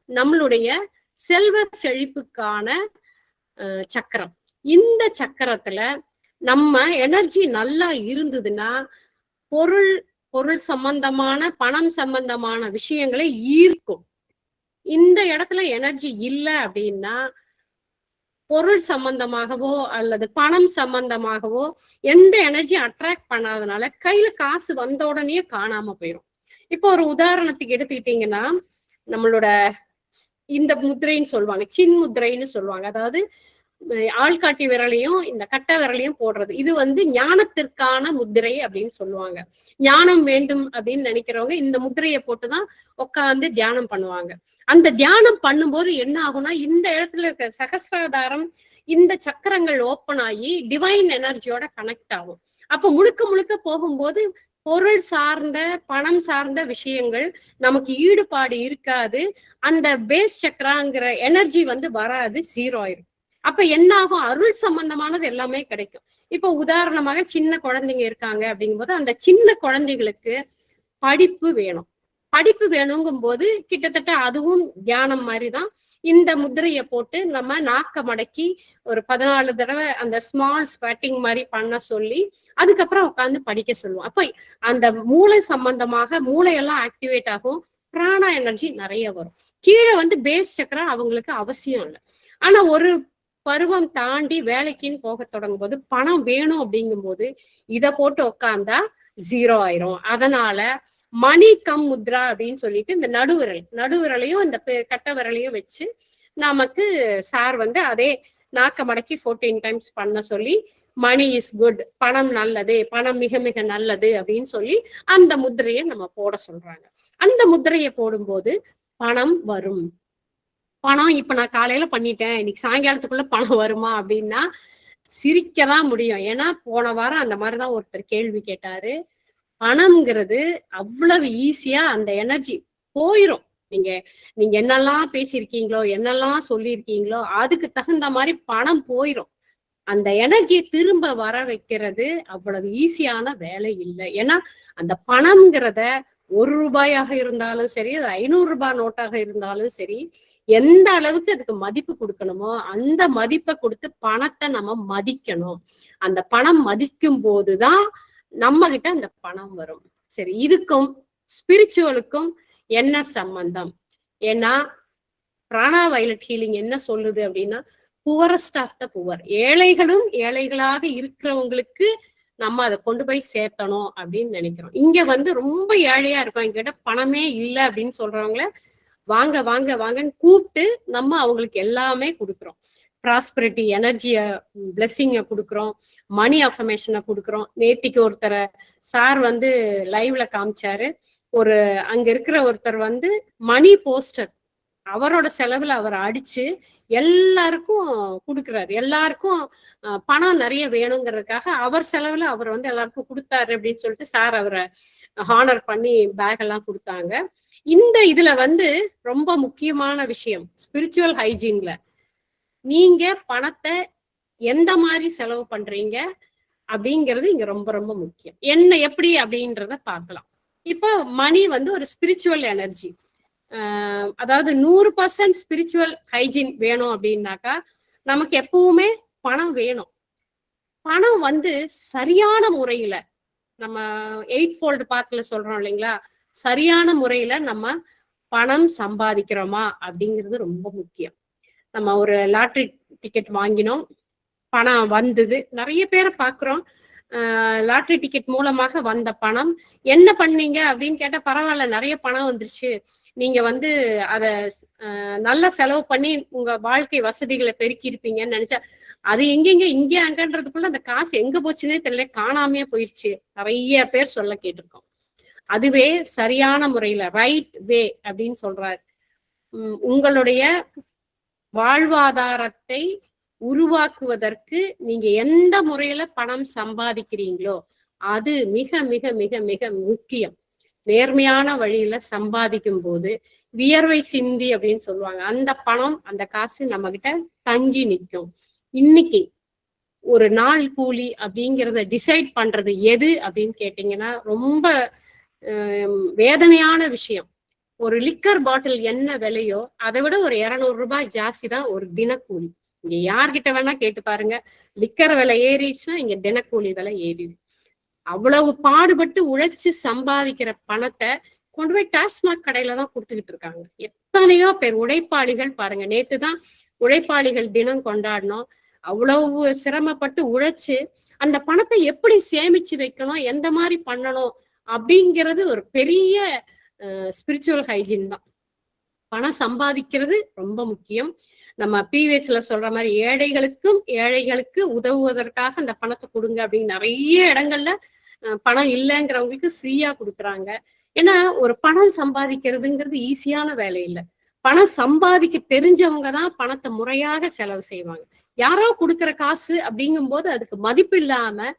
நம்மளுடைய செல்வ செழிப்புக்கான சக்கரம். இந்த சக்கரத்துல நம்ம எனர்ஜி நல்லா இருந்ததுன்னா பொருள் சம்பந்தமான பணம் சம்பந்தமான விஷயங்களை ஈர்க்கும். இந்த இடத்துல எனர்ஜி இல்லை அப்படின்னா பொருள் சம்பந்தமாகவோ அல்லது பணம் சம்பந்தமாகவோ எந்த எனர்ஜி அட்ராக்ட் பண்ணாதனால கையில காசு வந்த உடனே காணாம போயிடும். இப்போ ஒரு உதாரணத்துக்கு எடுத்துக்கிட்டீங்கன்னா, நம்மளோட இந்த முத்திரைன்னு சொல்லுவாங்க, சின் முத்திரைன்னு சொல்லுவாங்க. அதாவது ஆள்காட்டி விரலையும் இந்த கட்டை விரலையும் போடுறது. இது ஞானத்திற்கான முத்திரை அப்படின்னு சொல்லுவாங்க. ஞானம் வேண்டும் அப்படின்னு நினைக்கிறவங்க இந்த முத்திரையை போட்டுதான் உட்காந்து தியானம் பண்ணுவாங்க. அந்த தியானம் பண்ணும்போது என்ன ஆகும்னா, இந்த இடத்துல இருக்க சகசிராதாரம், இந்த சக்கரங்கள் ஓப்பன் ஆகி டிவைன் எனர்ஜியோட கனெக்ட் ஆகும். அப்ப முழுக்க போகும்போது பொருள் சார்ந்த பணம் சார்ந்த விஷயங்கள் நமக்கு ஈடுபாடு இருக்காது. அந்த பேஸ் சக்கராங்கிற எனர்ஜி வந்து வராது, 0 ஆயிரும். அப்ப என்ன ஆகும்? அருள் சம்பந்தமானது எல்லாமே கிடைக்கும். இப்ப உதாரணமாக சின்ன குழந்தைங்க இருக்காங்க அப்படிங்கும்போது அந்த சின்ன குழந்தைகளுக்கு படிப்பு வேணும். படிப்பு வேணுங்கும் போது கிட்டத்தட்ட அதுவும் தியானம் மாதிரிதான். இந்த முத்திரையை போட்டு நம்ம நாக்க மடக்கி ஒரு 14 தடவை அந்த ஸ்மால் ஸ்வெட்டிங் மாதிரி பண்ண சொல்லி அதுக்கப்புறம் உட்காந்து படிக்க சொல்லுவோம். அப்ப அந்த மூளை சம்பந்தமாக மூளையெல்லாம் ஆக்டிவேட் ஆகும், பிராணா எனர்ஜி நிறைய வரும். கீழே வந்து பேஸ் சக்கரா அவங்களுக்கு அவசியம் இல்லை. ஆனா ஒரு பருவம் தாண்டி வேலைக்குன்னு போக தொடங்கும் போது பணம் வேணும் அப்படிங்கும் போது இதை போட்டு உட்காந்தா 0 ஆயிரும். அதனால மணி கம் முத்ரா அப்படின்னு சொல்லிட்டு இந்த நடுவிரலையும் இந்த கட்ட விரலையும் வச்சு நமக்கு சார் வந்து அதே நாக்க மடக்கி 14 டைம்ஸ் பண்ண சொல்லி மணி இஸ் குட், பணம் நல்லது, பணம் மிக மிக நல்லது அப்படின்னு சொல்லி அந்த முத்திரையை நம்ம போட சொல்றாங்க. அந்த முத்திரையை போடும்போது பணம் வரும். பணம் இப்ப நான் காலையில பண்ணிட்டேன், இன்னைக்கு சாயங்காலத்துக்குள்ள பணம் வருமா அப்படின்னா சிரிக்கதான் முடியும். ஏன்னா போன வாரம் அந்த மாதிரிதான் ஒருத்தர் கேள்வி கேட்டாரு. பணம்ங்கிறது அவ்வளவு ஈஸியா அந்த எனர்ஜி போயிரும். நீங்க என்னெல்லாம் பேசியிருக்கீங்களோ, என்னெல்லாம் சொல்லியிருக்கீங்களோ அதுக்கு தகுந்த மாதிரி பணம் போயிரும். அந்த எனர்ஜியை திரும்ப வர வைக்கிறது அவ்வளவு ஈஸியான வேலை இல்லை. ஏன்னா அந்த பணம்ங்கிறத 1 ரூபாயாக இருந்தாலும் சரி, அது 500 ரூபாய் நோட்டாக இருந்தாலும் சரி, எந்த அளவுக்கு அதுக்கு மதிப்பு கொடுக்கணுமோ அந்த மதிப்பை கொடுத்து பணத்தை நம்ம மதிக்கணும். அந்த பணம் மதிக்கும் போதுதான் நம்ம கிட்ட அந்த பணம் வரும். சரி, இதுக்கும் ஸ்பிரிச்சுவலுக்கும் என்ன சம்பந்தம்? ஏன்னா பிராணா வயலட் ஹீலிங் என்ன சொல்லுது அப்படின்னா, புவரஸ்ட் ஆஃப் த புவர், ஏழைகளும் ஏழைகளாக இருக்கிறவங்களுக்கு நம்ம அதை கொண்டு போய் சேர்த்தணும் அப்படின்னு நினைக்கிறோம். இங்க வந்து ரொம்ப ஏழையா இருக்கும், என்கிட்ட பணமே இல்லை அப்படின்னு சொல்றவங்கள வாங்க வாங்க வாங்கன்னு கூப்பிட்டு நம்ம அவங்களுக்கு எல்லாமே கொடுக்குறோம். ப்ராஸ்பரிட்டி எனர்ஜிய, பிளெஸிங்க கொடுக்குறோம், மணி அஃபர்மேஷனை கொடுக்குறோம். நேத்திக்கு ஒருத்தரை சார் வந்து லைவ்ல காமிச்சாரு. அங்க இருக்கிற ஒருத்தர் வந்து மணி போஸ்டர் அவரோட செலவுல அவர் அடிச்சு எல்லாருக்கும் கொடுக்குறாரு. எல்லாருக்கும் பணம் நிறைய வேணுங்கிறதுக்காக அவர் செலவுல அவர் வந்து எல்லாருக்கும் கொடுத்தாரு அப்படின்னு சொல்லிட்டு சார் அவரை ஹானர் பண்ணி பேக் எல்லாம் கொடுத்தாங்க. இந்த இதுல வந்து ரொம்ப முக்கியமான விஷயம் ஸ்பிரிச்சுவல் ஹைஜீன்ல நீங்க பணத்தை எந்த மாதிரி செலவு பண்றீங்க அப்படிங்கிறது இங்க ரொம்ப ரொம்ப முக்கியம். என்ன எப்படி அப்படின்றத பார்க்கலாம். இப்போ மணி வந்து ஒரு ஸ்பிரிச்சுவல் எனர்ஜி. அதாவது 100% ஸ்பிரிச்சுவல் ஹைஜீன் வேணும் அப்படின்னாக்கா நமக்கு எப்பவுமே பணம் வேணும். பணம் வந்து சரியான முறையில நம்ம 8-fold பாத்துல சொல்றோம் இல்லைங்களா, சரியான முறையில நம்ம பணம் சம்பாதிக்கிறோமா அப்படிங்கிறது ரொம்ப முக்கியம். நம்ம ஒரு லாட்டரி டிக்கெட் வாங்கினோம், பணம் வந்தது, நிறைய பேரை பாக்குறோம். லாட்டரி டிக்கெட் மூலமாக வந்த பணம் என்ன பண்ணீங்க அப்படின்னு கேட்டா, பரவாயில்ல நிறைய பணம் வந்துருச்சு, நீங்க வந்து அத நல்லா செலவு பண்ணி உங்க வாழ்க்கை வசதிகளை பெருக்கி இருப்பீங்கன்னு நினைச்சா அது இங்க அங்கன்றதுக்குள்ள அந்த காசு எங்க போச்சுன்னே தெரியல, காணாமையே போயிடுச்சு நிறைய பேர் சொல்ல கேட்டிருக்கோம். அதுவே சரியான முறையில ரைட் வே அப்படின்னு சொல்றாரு. உங்களுடைய வாழ்வாதாரத்தை உருவாக்குவதற்கு நீங்க எந்த முறையில பணம் சம்பாதிக்கிறீங்களோ அது மிக மிக மிக மிக முக்கியம். நேர்மையான வழியில சம்பாதிக்கும் போது வியர்வை சிந்தி அப்படின்னு சொல்லுவாங்க, அந்த பணம் அந்த காசு நம்ம கிட்ட தங்கி நிற்கும். இன்னைக்கு ஒரு நாள் கூலி அப்படிங்கிறத டிசைட் பண்றது எது அப்படின்னு கேட்டீங்கன்னா ரொம்ப வேதனையான விஷயம். ஒரு லிக்கர் பாட்டில் என்ன விலையோ அதை விட ஒரு 200 ரூபாய் ஜாஸ்தி தான் ஒரு தினக்கூலி. இங்க யார்கிட்ட வேணா கேட்டு பாருங்க, லிக்கர் விலை ஏறிடுச்சுன்னா இங்க தினக்கூலி விலை ஏறிடு. அவ்வளவு பாடுபட்டு உழைச்சு சம்பாதிக்கிற பணத்தை கொண்டு போய் டாஸ்மாக் கடையில தான் கொடுத்துக்கிட்டு இருக்காங்க. எத்தனையோ பேர் உழைப்பாளிகள் பாருங்க, நேத்து தான் உழைப்பாளிகள் தினம் கொண்டாடினோம். அவ்வளவு சிரமப்பட்டு உழைச்சு அந்த பணத்தை எப்படி சேமிச்சு வைக்கணும், எந்த மாதிரி பண்ணணும் அப்படிங்கிறது ஒரு பெரிய ஸ்பிரிச்சுவல் ஹைஜீன் தான். பணம் சம்பாதிக்கிறது ரொம்ப முக்கியம். நம்ம பிவிஎச்ல சொல்ற மாதிரி ஏழைகளுக்கு உதவுவதற்காக அந்த பணத்தை கொடுங்க அப்படின்னு நிறைய இடங்கள்ல பணம் இல்லைங்கிறவங்களுக்கு ஃப்ரீயா கொடுக்குறாங்க. ஏன்னா ஒரு பணம் சம்பாதிக்கிறதுங்கிறது ஈஸியான வேலை இல்லை. பணம் சம்பாதிக்க தெரிஞ்சவங்க தான் பணத்தை முறையாக செலவு செய்வாங்க. யாரோ கொடுக்குற காசு அப்படிங்கும் போது அதுக்கு மதிப்பு இல்லாம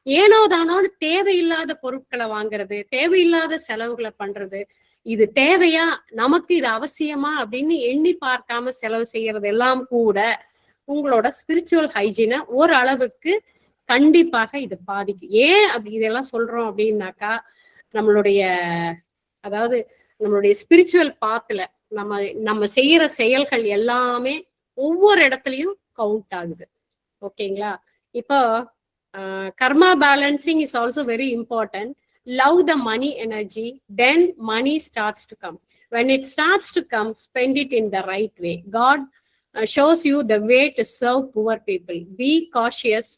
ஏனோ தானோன்னு தேவையில்லாத பொருட்களை வாங்குறது, தேவையில்லாத செலவுகளை பண்றது, இது தேவையா, நமக்கு இது அவசியமா அப்படின்னு எண்ணி பார்க்காம செலவு செய்யறது எல்லாம் கூட உங்களோட ஸ்பிரிச்சுவல் ஹைஜீனை ஒரு அளவுக்கு கண்டிப்பாக இது பாதிக்கும். ஏன் அப்படி இதெல்லாம் சொல்றோம் அப்படின்னாக்கா, நம்மளுடைய அதாவது நம்மளுடைய ஸ்பிரிச்சுவல் பாத்துல நம்ம நம்ம செய்யற செயல்கள் எல்லாமே ஒவ்வொரு இடத்துலயும் கவுண்ட் ஆகுது. ஓகேங்களா? இப்போ karma balancing is also very important. Love the money energy, then money starts to come. When it starts to come, spend it in the right way. God shows you the way to serve poor people. Be cautious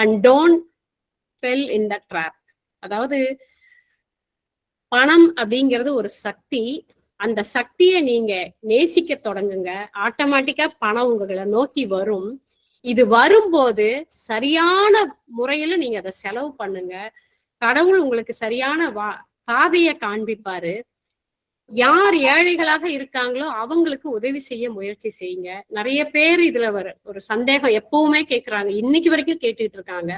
and don't fall in the trap. அதாவது பணம் அப்படிங்கிறது ஒரு சக்தி. அந்த சக்தியை நீங்க நேசிக்க தொடங்குங்க, ஆட்டோமேட்டிக்கா பணம் உங்களை நோக்கி வரும். இது வரும்போது சரியான முறையில நீங்க அதை செலவு பண்ணுங்க. கடவுள் உங்களுக்கு சரியான பாதையை காண்பிப்பாரு. யார் ஏழைகளாக இருக்காங்களோ அவங்களுக்கு உதவி செய்ய முயற்சி செய்யுங்க. நிறைய பேர் இதுல ஒரு சந்தேகம் எப்பவுமே கேக்குறாங்க, இன்னைக்கு வரைக்கும் கேட்டுட்டு இருக்காங்க.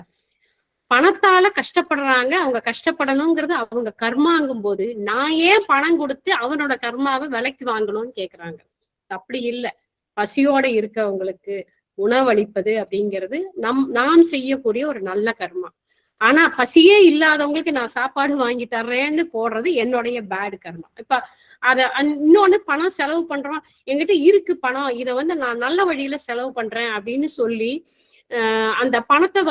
பணத்தால கஷ்டப்படுறாங்க, அவங்க கஷ்டப்படணுங்கிறது அவங்க கர்மாங்கும் போது நான் ஏன் பணம் கொடுத்து அவனோட கர்மாவை விலைக்கு வாங்கணும்னு கேக்குறாங்க. அப்படி இல்லை. பசியோட இருக்கவங்களுக்கு உணவளிப்பது அப்படிங்கிறது நாம் செய்யக்கூடிய ஒரு நல்ல கர்மா. ஆனா பசியே இல்லாதவங்களுக்கு நான் சாப்பாடு வாங்கி தர்றேன்னு போடுறது என்னுடைய பேட் கர்மா. இப்ப இன்னொன்னு பணம் செலவு பண்றோம், என்கிட்ட இருக்கு பணம், இதை நான் நல்ல வழியில செலவு பண்றேன் அப்படின்னு சொல்லி அந்த பணத்தை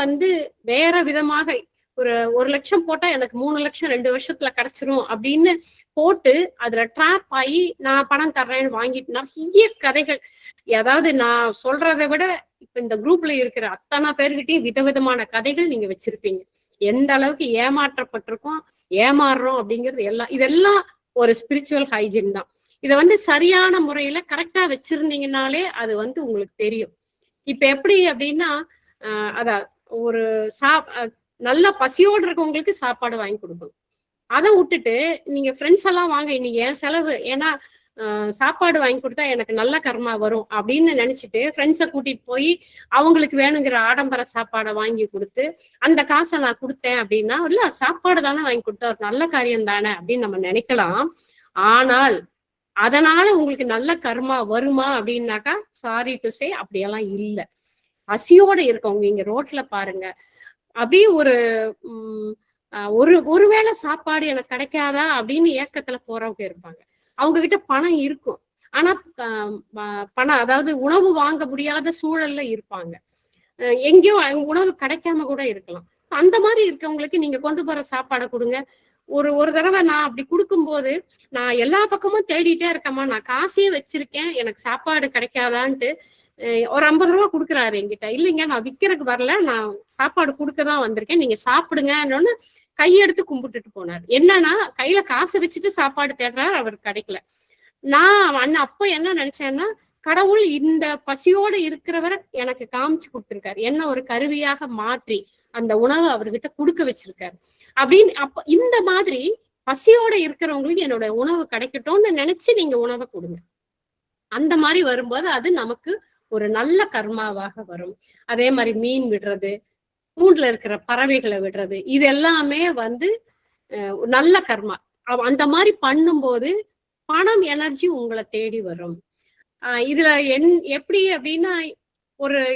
வேற விதமாக ஒரு 1 லட்சம் போட்டா எனக்கு 3 லட்சம் 2 வருஷத்துல கிடைச்சிரும் அப்படின்னு போட்டு அதுல ட்ராப் ஆகி நான் பணம் தர்றேன்னு வாங்கிட்டு நிறைய கதைகள். அதாவது நான் சொல்றதை விட இப்ப இந்த குரூப்ல இருக்கிற அத்தனை பேர்கிட்டயும் விதவிதமான கதைகள் நீங்க வச்சிருப்பீங்க. எந்த அளவுக்கு ஏமாற்றப்பட்டிருக்கோம், ஏமாறுறோம் அப்படிங்கிறது இதெல்லாம் ஒரு ஸ்பிரிச்சுவல் ஹைஜீன் தான். இதை சரியான முறையில கரெக்டா வச்சிருந்தீங்கன்னாலே அது உங்களுக்கு தெரியும். இப்ப எப்படி அப்படின்னா அதான் ஒரு நல்ல பசியோடு இருக்கவங்களுக்கு சாப்பாடு வாங்கி கொடுக்கணும். அதை விட்டுட்டு நீங்க ஃப்ரெண்ட்ஸ் எல்லாம் வாங்க இன்னைக்கு என் செலவு, ஏன்னா சாப்பாடு வாங்கி கொடுத்தா எனக்கு நல்ல கர்மா வரும் அப்படின்னு நினைச்சிட்டு ஃப்ரெண்ட்ஸை கூட்டிட்டு போய் அவங்களுக்கு வேணுங்கிற ஆடம்பர சாப்பாடை வாங்கி கொடுத்து அந்த காசை நான் கொடுத்தேன் அப்படின்னா, இல்ல சாப்பாடு தானே வாங்கி கொடுத்தா ஒரு நல்ல காரியம் தானே அப்படின்னு நம்ம நினைக்கலாம். ஆனால் அதனால உங்களுக்கு நல்ல கர்மா வருமா அப்படின்னாக்கா சாரி டு சே அப்படியெல்லாம் இல்லை. பசியோட இருக்கவங்க இங்க ரோட்ல பாருங்க, அப்படியே ஒருவேளை சாப்பாடு எனக்கு கிடைக்காதா அப்படின்னு ஏக்கத்துல போறவங்க இருப்பாங்க. அவங்க கிட்ட பணம் இருக்கும், ஆனா பணம் அதாவது உணவு வாங்க முடியாத சூழல்ல இருப்பாங்க. எங்கேயோ உணவு கிடைக்காம கூட இருக்கலாம். அந்த மாதிரி இருக்கவங்களுக்கு நீங்க கொண்டு போற சாப்பாடை கொடுங்க. ஒரு தடவை நான் அப்படி கொடுக்கும்போது நான் எல்லா பக்கமும் தேடிட்டே இருக்கேம்மா, நான் காசே வச்சிருக்கேன், எனக்கு சாப்பாடு கிடைக்காதான்ட்டு ஒரு 50 ரூபா கொடுக்குறாரு என்கிட்ட. இல்லைங்க நான் விற்கிறதுக்கு வரல, நான் சாப்பாடு கொடுக்கதான் வந்திருக்கேன், நீங்க சாப்பிடுங்கன்னு கையெடுத்து கும்பிட்டுட்டு போனார். என்னன்னா கையில காசை வச்சுட்டு சாப்பாடு தேடுறாரு, அவர் கிடைக்கல. நான் அப்ப என்ன நினைச்சேன்னா, கடவுள் இந்த பசியோடு இருக்கிறவரை எனக்கு காமிச்சு கொடுத்துருக்காரு, என்ன ஒரு கருவியாக மாற்றி அந்த உணவை அவர்கிட்ட கொடுக்க வச்சிருக்காரு அப்படின்னு. அப்ப இந்த மாதிரி பசியோட இருக்கிறவங்களுக்கு என்னோட உணவு கிடைக்கட்டும்னு நினைச்சு நீங்க உணவை கொடுங்க. அந்த மாதிரி வரும்போது அது நமக்கு ஒரு நல்ல கர்மாவாக வரும். அதே மாதிரி மீன் விடுறது, கூண்டுல இருக்கிற பறவைகளை விடுறது, இது எல்லாமே நல்ல கர்மா. அந்த மாதிரி பண்ணும்போது பணம் எனர்ஜி உங்களை தேடி வரும். இதுல எப்படி அப்படின்னா,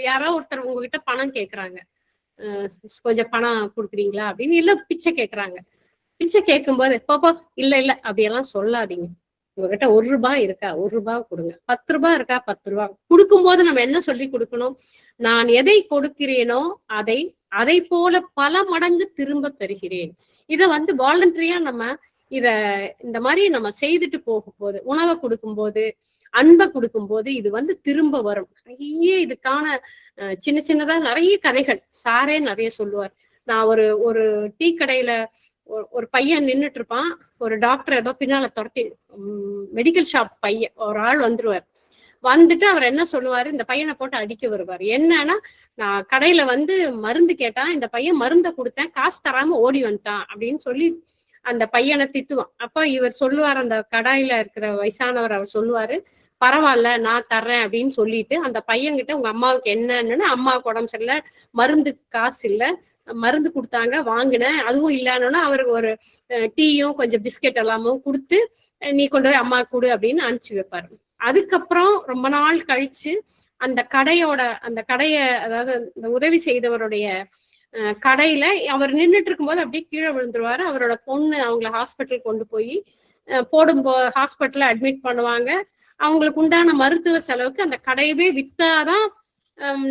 யாரோ ஒருத்தர் உங்ககிட்ட பணம் கேட்கறாங்க, கொஞ்சம் பணம் கொடுக்குறீங்களா அப்படின்னு. இல்ல பிச்சை கேட்கறாங்க. பிச்சை கேட்கும்போது பாப்பா இல்ல அப்படியெல்லாம் சொல்லாதீங்க. உங்ககிட்ட 1 ரூபாய் இருக்கா, 1 ரூபாய் கொடுங்க. 10 ரூபாய் இருக்கா, 10 ரூபாய் கொடுக்கும்போது நம்ம என்ன சொல்லி கொடுக்கணும், நான் எதை கொடுக்கிறேனோ அதை போல பல மடங்கு திரும்ப தருகிறேன். இதை வாலண்டரியா நம்ம இந்த மாதிரி நம்ம செய்துட்டு போகும்போது, உணவை கொடுக்கும்போது, அன்பை கொடுக்கும்போது இது திரும்ப வரும். நிறைய இதுக்கான சின்ன சின்னதா நிறைய கதைகள் சாரே நிறைய சொல்லுவார். நான் ஒரு டீ கடையில ஒரு பையன் நின்றுட்டு இருப்பான், ஒரு டாக்டர் ஏதோ பின்னால துரத்தி, மெடிக்கல் ஷாப் பையன் ஒரு ஆள் வந்துருவார். வந்துட்டு அவர் என்ன சொல்லுவாரு, இந்த பையனை போட்டு அடிக்க வருவார். என்னன்னா, நான் கடையில மருந்து கேட்டான், இந்த பையன் மருந்தை கொடுத்தேன், காசு தராம ஓடி வந்துட்டான் அப்படின்னு சொல்லி அந்த பையனை திட்டுவான். அப்ப இவர் சொல்லுவார், அந்த கடாயில இருக்கிற வயசானவர் அவர் சொல்லுவாரு, பரவாயில்ல நான் தர்றேன் அப்படின்னு சொல்லிட்டு அந்த பையன்கிட்ட உங்க அம்மாவுக்கு என்னன்னு, அம்மாவுக்கு உடம்பு சரியில்லை, மருந்து காசு இல்லை, மருந்து கொடுத்தாங்க, வாங்கினேன். அதுவும் இல்லைன்னா அவருக்கு ஒரு டீயும் கொஞ்சம் பிஸ்கெட் எல்லாமும் கொடுத்து நீ கொண்டு போய் அம்மா கொடு அப்படின்னு அனுப்பிச்சு வைப்பாரு. அதுக்கப்புறம் ரொம்ப நாள் கழிச்சு அந்த கடையை, அதாவது இந்த உதவி செய்தவருடைய கடையில அவர் நின்றுட்டு இருக்கும்போது அப்படியே கீழே விழுந்துருவாரு. அவரோட பொண்ணு அவங்கள ஹாஸ்பிட்டல் கொண்டு போய் ஹாஸ்பிட்டல்ல அட்மிட் பண்ணுவாங்க. அவங்களுக்கு உண்டான மருத்துவ செலவுக்கு அந்த கடையவே வித்தாதான்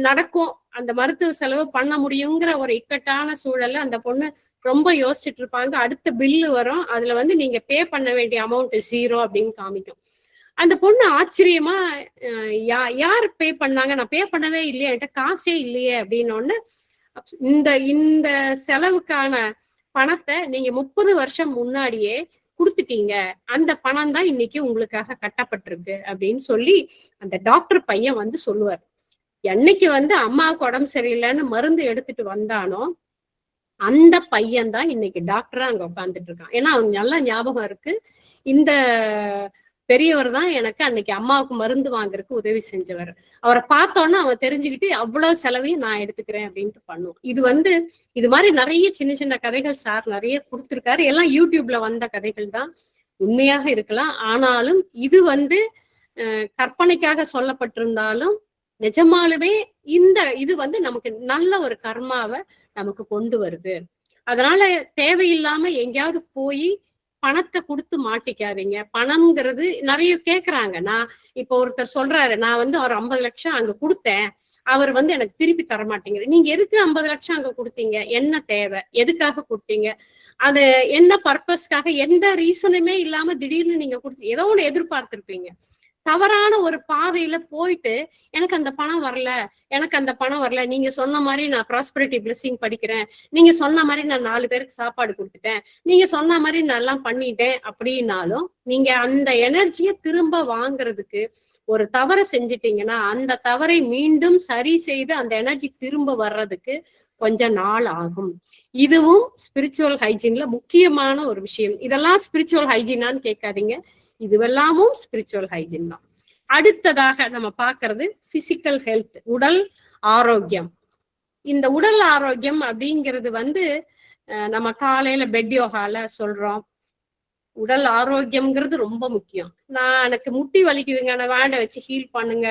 நடக்கும், அந்த மருத்துவ செலவு பண்ண முடியுங்கிற ஒரு இக்கட்டான சூழல்ல அந்த பொண்ணு ரொம்ப யோசிச்சுட்டு இருப்பாங்க. அடுத்த பில்லு வரும், அதுல நீங்க பே பண்ண வேண்டிய அமௌண்ட் 0 அப்படின்னு காமிக்கும். அந்த பொண்ணு ஆச்சரியமா யார் பே பண்ணாங்க, நான் பே பண்ணவே இல்லையே, என்கிட்ட காசே இல்லையே அப்படின்னு இந்த செலவுக்கான பணத்தை நீங்க 30 வருஷம் முன்னாடியே கொடுத்துட்டீங்க, அந்த பணம் தான் இன்னைக்கு உங்களுக்காக கட்டப்பட்டிருக்கு அப்படின்னு சொல்லி அந்த டாக்டர் பையன் சொல்லுவார். என்னைக்கு அம்மாவுக்கு உடம்பு சரியில்லைன்னு மருந்து எடுத்துட்டு வந்தானோ அந்த பையன் தான் இன்னைக்கு டாக்டரா அங்க உட்காந்துட்டு இருக்கான். ஏன்னா அவனுக்கு நல்ல ஞாபகம் இருக்கு, இந்த பெரியவர் தான் எனக்கு அன்னைக்கு அம்மாவுக்கு மருந்து வாங்குறதுக்கு உதவி செஞ்சவர். அவரை பார்த்தோன்னா அவன் தெரிஞ்சுக்கிட்டு அவ்வளவு செலவையும் நான் எடுத்துக்கிறேன் அப்படின்ட்டு பண்ணுவோம். இது மாதிரி நிறைய சின்ன சின்ன கதைகள் சார் நிறைய கொடுத்துருக்காரு. எல்லாம் யூடியூப்ல வந்த கதைகள் தான், உண்மையாக இருக்கலாம். ஆனாலும் இது கற்பனைக்காக சொல்லப்பட்டிருந்தாலும் நிஜமாலுமே இது நமக்கு நல்ல ஒரு கர்மாவை நமக்கு கொண்டு வருது. அதனால தேவையில்லாம எங்கேயாவது போய் பணத்தை கொடுத்து மாட்டிக்காதீங்க. பணம்ங்கிறது நிறைய கேக்குறாங்க. நான் இப்போ ஒருத்தர் சொல்றாரு, நான் அவர் 50 லட்சம் அங்க கொடுத்தேன், அவர் எனக்கு திருப்பி தர மாட்டேங்கிறார். நீங்க எதுக்கு 50 லட்சம் அங்க கொடுத்தீங்க, என்ன தேவை, எதுக்காக கொடுத்தீங்க, அது என்ன பர்பஸ்க்காக, எந்த ரீசனுமே இல்லாம திடீர்னு நீங்க கொடுத்து ஏதோ ஒண்ணு எதிர்பார்த்திருப்பீங்க. தவறான ஒரு பாதையில போயிட்டு எனக்கு அந்த பணம் வரல, நீங்க சொன்ன மாதிரி நான் ப்ராஸ்பரிட்டி பிளெஸிங் படிக்கிறேன், நீங்க சொன்ன மாதிரி நான் 4 பேருக்கு சாப்பாடு கொடுத்துட்டேன், நீங்க சொன்ன மாதிரி நான் எல்லாம் பண்ணிட்டேன் அப்படின்னாலும் நீங்க அந்த எனர்ஜியை திரும்ப வாங்குறதுக்கு ஒரு தவறை செஞ்சிட்டீங்கன்னா அந்த தவறை மீண்டும் சரி செய்து அந்த எனர்ஜி திரும்ப வர்றதுக்கு கொஞ்ச நாள் ஆகும். இதுவும் ஸ்பிரிச்சுவல் ஹைஜீன்ல முக்கியமான ஒரு விஷயம். இதெல்லாம் ஸ்பிரிச்சுவல் ஹைஜீனான்னு கேட்காதீங்க, இதுவெல்லாமும் ஸ்பிரிச்சுவல் ஹைஜீன் தான். அடுத்ததாக நம்ம பார்க்கறது பிசிக்கல் ஹெல்த், உடல் ஆரோக்கியம். இந்த உடல் ஆரோக்கியம் அப்படிங்கிறது நம்ம காலையில பெட் யோகால சொல்றோம், உடல் ஆரோக்கியம்ங்கிறது ரொம்ப முக்கியம். எனக்கு முட்டி வலிக்குதுங்க, நான் வேண்ட வச்சு ஹீல் பண்ணுங்க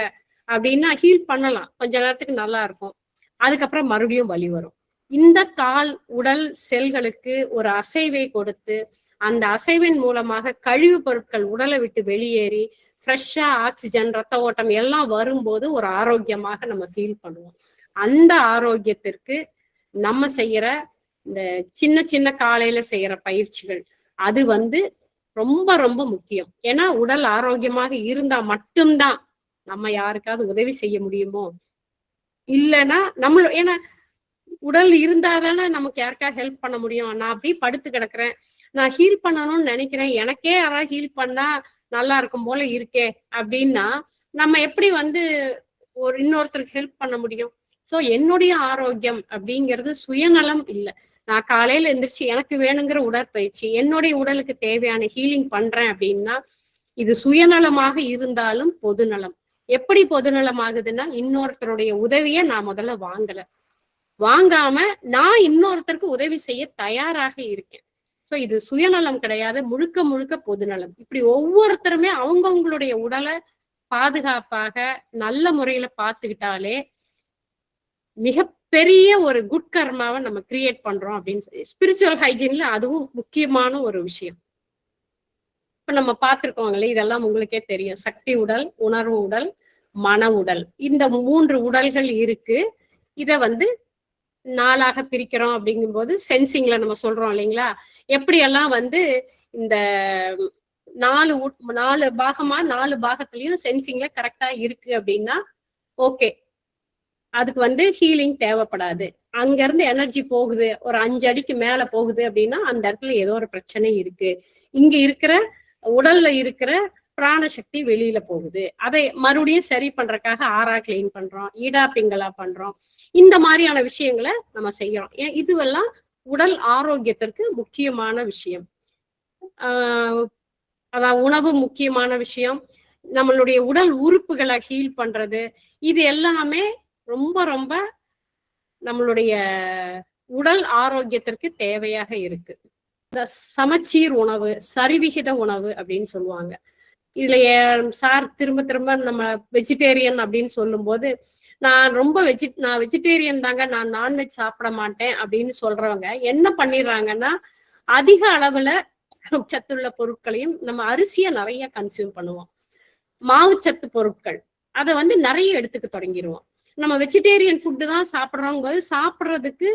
அப்படின்னா ஹீல் பண்ணலாம், கொஞ்ச நேரத்துக்கு நல்லா இருக்கும், அதுக்கப்புறம் மறுபடியும் வலி வரும். இந்த கால் உடல் செல்களுக்கு ஒரு அசைவை கொடுத்து அந்த அசைவின் மூலமாக கழிவு பொருட்கள் உடலை விட்டு வெளியேறி ஃப்ரெஷ்ஷா ஆக்சிஜன், ரத்த ஓட்டம் எல்லாம் வரும்போது ஒரு ஆரோக்கியமாக நம்ம ஃபீல் பண்ணுவோம். அந்த ஆரோக்கியத்திற்கு நம்ம செய்யற இந்த சின்ன சின்ன காலையில செய்யற பயிற்சிகள் அது ரொம்ப ரொம்ப முக்கியம். ஏன்னா உடல் ஆரோக்கியமாக இருந்தா மட்டும்தான் நம்ம யாருக்காவது உதவி செய்ய முடியுமோ, இல்லைன்னா ஏன்னா உடல் இருந்தாதானே நமக்கு யாருக்கா ஹெல்ப் பண்ண முடியும். நான் அப்படியே படுத்து கிடக்குறேன், நான் ஹீல் பண்ணணும்னு நினைக்கிறேன், எனக்கே யாராவது ஹீல் பண்ணா நல்லா இருக்கும் போல இருக்கே அப்படின்னா நம்ம எப்படி ஒரு இன்னொருத்தருக்கு ஹெல்ப் பண்ண முடியும்? ஸோ என்னுடைய ஆரோக்கியம் அப்படிங்கிறது சுயநலம் இல்லை. நான் காலையில எந்திரிச்சு எனக்கு வேணுங்கிற உடற்பயிற்சி, என்னுடைய உடலுக்கு தேவையான ஹீலிங் பண்றேன் அப்படின்னா இது சுயநலமாக இருந்தாலும் பொதுநலம். எப்படி பொதுநலம் ஆகுதுன்னா, இன்னொருத்தருடைய உதவியை நான் முதல்ல வாங்காம நான் இன்னொருத்தருக்கு உதவி செய்ய தயாராக இருக்கேன். ஸோ இது சுயநலம் கிடையாது, முழுக்க முழுக்க பொதுநலம். இப்படி ஒவ்வொருத்தருமே அவங்கவுங்களுடைய உடலை பாதுகாப்பாக நல்ல முறையில பார்த்துக்கிட்டாலே மிகப்பெரிய ஒரு குட் கர்மாவை நம்ம கிரியேட் பண்றோம் அப்படின்னு சொல்லி ஸ்பிரிச்சுவல் ஹைஜீன்ல அதுவும் முக்கியமான ஒரு விஷயம். இப்ப நம்ம பார்த்திருக்கோங்களே, இதெல்லாம் உங்களுக்கே தெரியும். சக்தி உடல், உணர்வு உடல், மன உடல், இந்த 3 உடல்கள் இருக்கு. இத 4ஆக பிரிக்கிறோம் அப்படிங்கும்போது சென்சிங்ல நம்ம சொல்றோம் இல்லைங்களா, எப்படியெல்லாம் இந்த 4 பாகமா 4 பாகத்திலையும் சென்சிங்ல கரெக்டா இருக்கு அப்படின்னா ஓகே, அதுக்கு ஹீலிங் தேவைப்படாது. அங்க இருந்து எனர்ஜி போகுது, ஒரு 5 அடிக்கு மேல போகுது அப்படின்னா அந்த இடத்துல ஏதோ ஒரு பிரச்சனை இருக்கு. இங்க இருக்கிற உடல்ல இருக்கிற பிராணசக்தி வெளியில போகுது, அதை மறுபடியும் சரி பண்றதுக்காக ஆறா கிளீன் பண்றோம், ஈடா பிங்களா பண்றோம். இந்த மாதிரியான விஷயங்களை நம்ம செய்யறோம். இதுவெல்லாம் உடல் ஆரோக்கியத்திற்கு முக்கியமான விஷயம். அதான் உணவு முக்கியமான விஷயம். நம்மளுடைய உடல் உறுப்புகளை ஹீல் பண்றது, இது எல்லாமே ரொம்ப ரொம்ப நம்மளுடைய உடல் ஆரோக்கியத்திற்கு தேவையாக இருக்கு. இந்த சமச்சீர் உணவு, சரிவிகித உணவு அப்படின்னு சொல்லுவாங்க. இதுல சார் திரும்ப திரும்ப நம்ம வெஜிடேரியன் அப்படின்னு சொல்லும் போது, நான் வெஜிடேரியன் தாங்க, நான் நான்வெஜ் சாப்பிட மாட்டேன் அப்படின்னு சொல்றவங்க என்ன பண்ணிடுறாங்கன்னா, அதிக அளவுல சத்துள்ள பொருட்களையும், நம்ம அரிசியை நிறைய கன்சியூம் பண்ணுவோம், மாவுச்சத்து பொருட்கள் அதை வந்து நிறைய எடுத்துக்க தொடங்கிடுவோம். நம்ம வெஜிடேரியன் ஃபுட்டு தான் சாப்பிட்றோங்க போது சாப்பிட்றதுக்கு